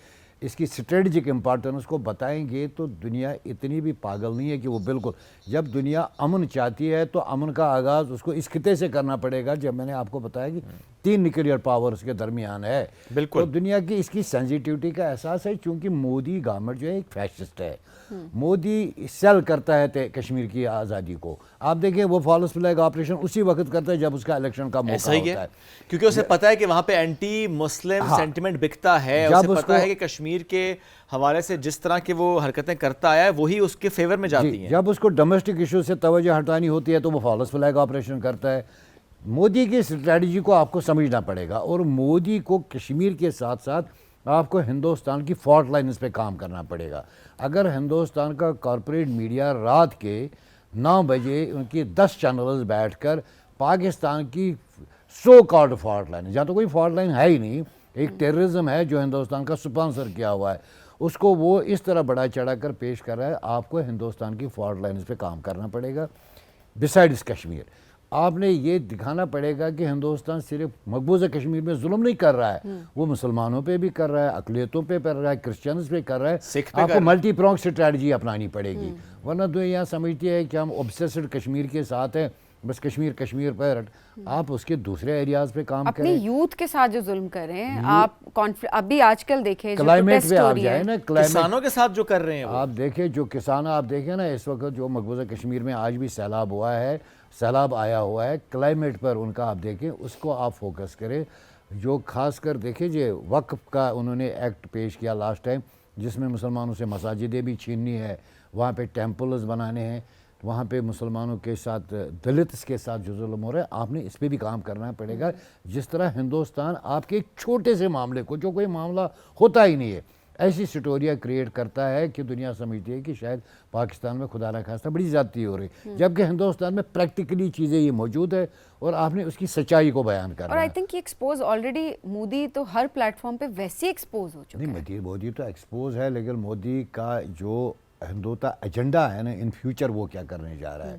Speaker 6: اس کی اسٹریٹجک امپارٹنس کو بتائیں گے, تو دنیا اتنی بھی پاگل نہیں ہے کہ وہ بالکل, جب دنیا امن چاہتی ہے تو امن کا آغاز اس کو اس خطے سے کرنا پڑے گا. جب میں نے آپ کو بتایا کہ 3 نیوکلیئر پاورز کے درمیان ہے,
Speaker 2: بالکل,
Speaker 6: تو دنیا کی اس کی سینسیٹیوٹی کا احساس ہے. چونکہ مودی گورنمنٹ جو ہے ایک فیشسٹ ہے, مودی سیل کرتا ہے کشمیر کی آزادی کو. آپ دیکھیں وہ فالس فلیگ آپریشن اسی وقت کرتا ہے جب اس کا الیکشن کا موقع ہوتا ہے,
Speaker 2: کیونکہ اسے پتا ہے کہ وہاں پہ اینٹی مسلم سینٹیمنٹ بکتا ہے. اسے پتا ہے کہ کشمیر کے حوالے سے جس طرح کی وہ حرکتیں کرتا آیا ہے وہی اس کے فیور میں جاتی ہیں.
Speaker 6: جب اس کو ڈومیسٹک ایشو سے توجہ ہٹانی ہوتی ہے تو وہ فالس فلیگ آپریشن کرتا ہے. مودی کی اسٹریٹجی کو آپ کو سمجھنا پڑے گا, اور مودی کو کشمیر کے ساتھ ساتھ آپ کو ہندوستان کی فالٹ لائنز پہ کام کرنا پڑے گا. اگر ہندوستان کا کارپوریٹ میڈیا رات کے 9 بجے ان کی 10 چینلز بیٹھ کر پاکستان کی سو کالڈ فالٹ لائن, جہاں تو کوئی فالٹ لائن ہے ہی نہیں, ایک ٹیررزم ہے جو ہندوستان کا سپانسر کیا ہوا ہے, اس کو وہ اس طرح بڑا چڑھا کر پیش کر رہا ہے. آپ کو ہندوستان کی فالٹ لائنز پہ کام کرنا پڑے گا. بسائڈس کشمیر آپ نے یہ دکھانا پڑے گا کہ ہندوستان صرف مقبوضہ کشمیر میں ظلم نہیں کر رہا ہے, وہ مسلمانوں پہ بھی کر رہا ہے, اقلیتوں پہ کر رہا ہے, کرسچنز پہ کر رہا ہے. آپ کو ملٹی پرونگ اسٹریٹجی اپنانی پڑے گی, ورنہ دنیا سمجھتی ہے کہ ہم اوبسیسڈ کشمیر کے ساتھ ہیں, بس کشمیر پر. آپ اس کے دوسرے ایریاز پہ کام کریں.
Speaker 3: اپنی یوتھ کے ساتھ جو ظلم کر رہے ہیں آپ ابھی آج کل دیکھیں
Speaker 6: کلائمیٹ پہ آپ جائیں نا,
Speaker 2: کسانوں کے ساتھ جو کر رہے ہیں
Speaker 6: آپ دیکھیں جو کسان, آپ دیکھیں نا اس وقت جو مقبوضہ کشمیر میں آج بھی سیلاب ہوا ہے, سیلاب آیا ہوا ہے, کلائمیٹ پر ان کا آپ دیکھیں, اس کو آپ فوکس کریں. جو خاص کر دیکھیں جو وقف کا انہوں نے ایکٹ پیش کیا لاسٹ ٹائم, جس میں مسلمانوں سے مساجدیں بھی چھیننی ہے, وہاں پہ ٹیمپلز بنانے ہیں, وہاں پہ مسلمانوں کے ساتھ دلتس کے ساتھ جو ظلم ہو رہا ہے, آپ نے اس پہ بھی کام کرنا پڑے گا. جس طرح ہندوستان آپ کے ایک چھوٹے سے معاملے کو, جو کوئی معاملہ ہوتا ہی نہیں ہے, ایسی سٹوریاں کریٹ کرتا ہے کہ دنیا سمجھتی ہے کہ شاید پاکستان میں خدا نخواستہ بڑی زیادتی ہو رہی, جبکہ ہندوستان میں پریکٹیکلی چیزیں یہ موجود ہے, اور آپ نے اس کی سچائی کو بیان کرنا ہے.
Speaker 3: اور آئی تھنک یہ ایکسپوز آلریڈی مودی تو ہر پلیٹ فارم پہ ویسے ایکسپوز ہو چکا ہے.
Speaker 6: نہیں, مودی تو ایکسپوز ہے, لیکن مودی کا جو ہندوتا ایجنڈا ہے نا ان فیوچر, وہ کیا کرنے جا رہا ہے.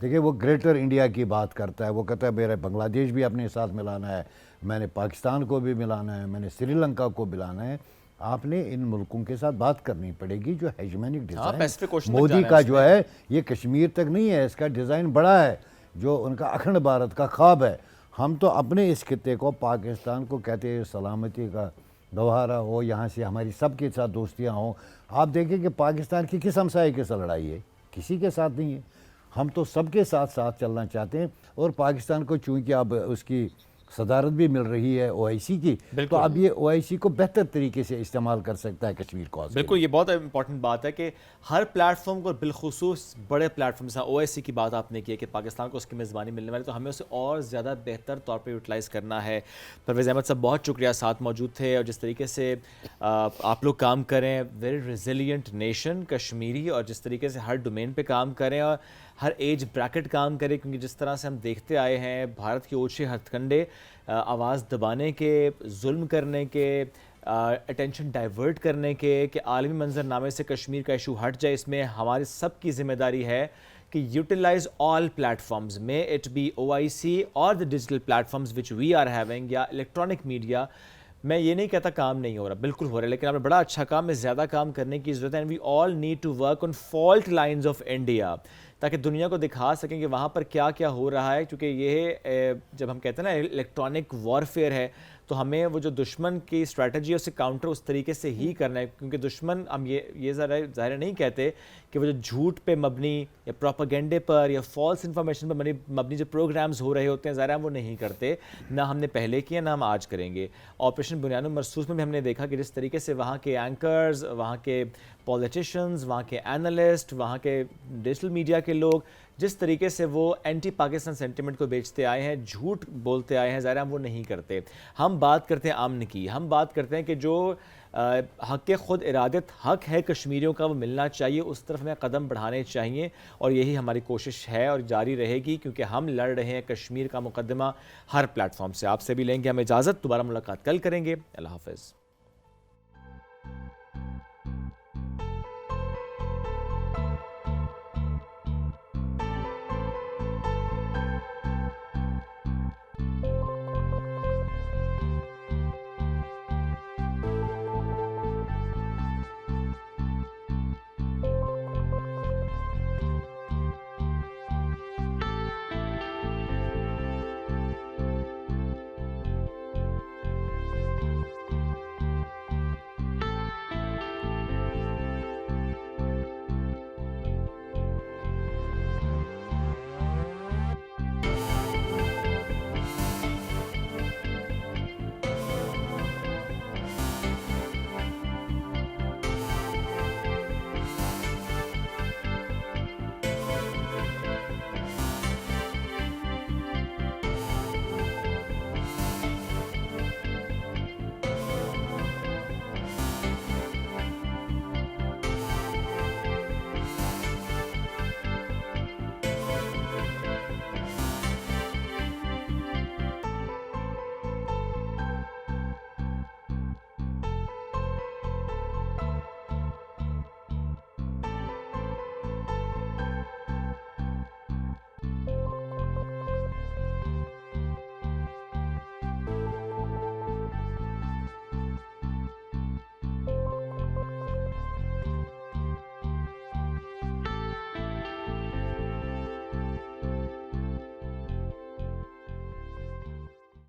Speaker 6: دیکھیں وہ گریٹر انڈیا کی بات کرتا ہے, وہ کہتا ہے میرے بنگلہ دیش بھی اپنے ساتھ ملانا ہے, میں نے پاکستان کو بھی ملانا ہے, میں نے سری لنکا کو ملانا ہے. آپ نے ان ملکوں کے ساتھ بات کرنی پڑے گی. جو ہیجمینک ڈیزائن مودی کا جو ہے یہ کشمیر تک نہیں ہے, اس کا ڈیزائن بڑا ہے, جو ان کا اکھنڈ بھارت کا خواب ہے. ہم تو اپنے اس خطے کو, پاکستان کو کہتے ہیں سلامتی کا گوہرا ہو, یہاں سے ہماری سب کے ساتھ دوستیاں ہوں. آپ دیکھیں کہ پاکستان کی کس ہمسائے کے ساتھ لڑائی ہے, کسی کے ساتھ نہیں ہے. ہم تو سب کے ساتھ چلنا چاہتے ہیں, اور پاکستان کو چونکہ اب اس کی صدارت بھی مل رہی ہے OIC کی, تو اب یہ OIC کو بہتر طریقے سے استعمال کر سکتا ہے کشمیر کو.
Speaker 2: بالکل, یہ بہت امپورٹنٹ بات ہے کہ ہر پلیٹ فارم کو, بالخصوص بڑے پلیٹ فارم, جیسا OIC کی بات آپ نے کی کہ پاکستان کو اس کی میزبانی ملنے والی, تو ہمیں اسے اور زیادہ بہتر طور پہ یوٹیلائز کرنا ہے. پرویز احمد صاحب بہت شکریہ, ساتھ موجود تھے, اور جس طریقے سے آپ لوگ کام کریں, ویری ریزیلینٹ نیشن کشمیری, اور جس طریقے سے ہر ڈومین پہ کام کریں, اور ہر ایج بریکٹ کام کرے، کیونکہ جس طرح سے ہم دیکھتے آئے ہیں بھارت کے اوچھے ہتھ کنڈے آواز دبانے کے، ظلم کرنے کے، اٹینشن ڈائیورٹ کرنے کے، کہ عالمی منظر نامے سے کشمیر کا ایشو ہٹ جائے، اس میں ہماری سب کی ذمہ داری ہے کہ utilize all platforms, may it be OIC اور the digital platforms which we are having, یا الیکٹرانک میڈیا. میں یہ نہیں کہتا کام نہیں ہو رہا، بالکل ہو رہا ہے، لیکن آپ نے بڑا اچھا کام میں زیادہ کام کرنے کی ضرورت ہے. And we all need to work on fault lines of India, تاکہ دنیا کو دکھا سکیں کہ وہاں پر کیا کیا ہو رہا ہے. کیونکہ یہ جب ہم کہتے ہیں نا الیکٹرانک وارفیئر ہے، تو ہمیں وہ جو دشمن کی اسٹریٹجی ہے اسے کاؤنٹر اس طریقے سے ہی کرنا ہے. کیونکہ دشمن ہم یہ ظاہر نہیں کہتے کہ وہ جو جھوٹ پہ مبنی یا پروپیگنڈے پر یا فالس انفارمیشن پر مبنی جو پروگرامز ہو رہے ہوتے ہیں، ظاہر ہم وہ نہیں کرتے، نہ ہم نے پہلے کیا نہ ہم آج کریں گے. آپریشن بنیاد مرصوص میں بھی ہم نے دیکھا کہ جس طریقے سے وہاں کے اینکرز، وہاں کے پولیٹیشنز، وہاں کے اینالسٹ، وہاں کے ڈیجیٹل میڈیا کے لوگ جس طریقے سے وہ اینٹی پاکستان سینٹیمنٹ کو بیچتے آئے ہیں، جھوٹ بولتے آئے ہیں، ظاہر ہم وہ نہیں کرتے. ہم بات کرتے ہیں امن کی، ہم بات کرتے ہیں کہ جو حق خود ارادت حق ہے کشمیریوں کا وہ ملنا چاہیے، اس طرف ہمیں قدم بڑھانے چاہیے، اور یہی ہماری کوشش ہے اور جاری رہے گی، کیونکہ ہم لڑ رہے ہیں کشمیر کا مقدمہ ہر پلیٹ فارم سے. آپ سے بھی لیں گے ہم اجازت، دوبارہ ملاقات کل کریں گے. اللہ حافظ.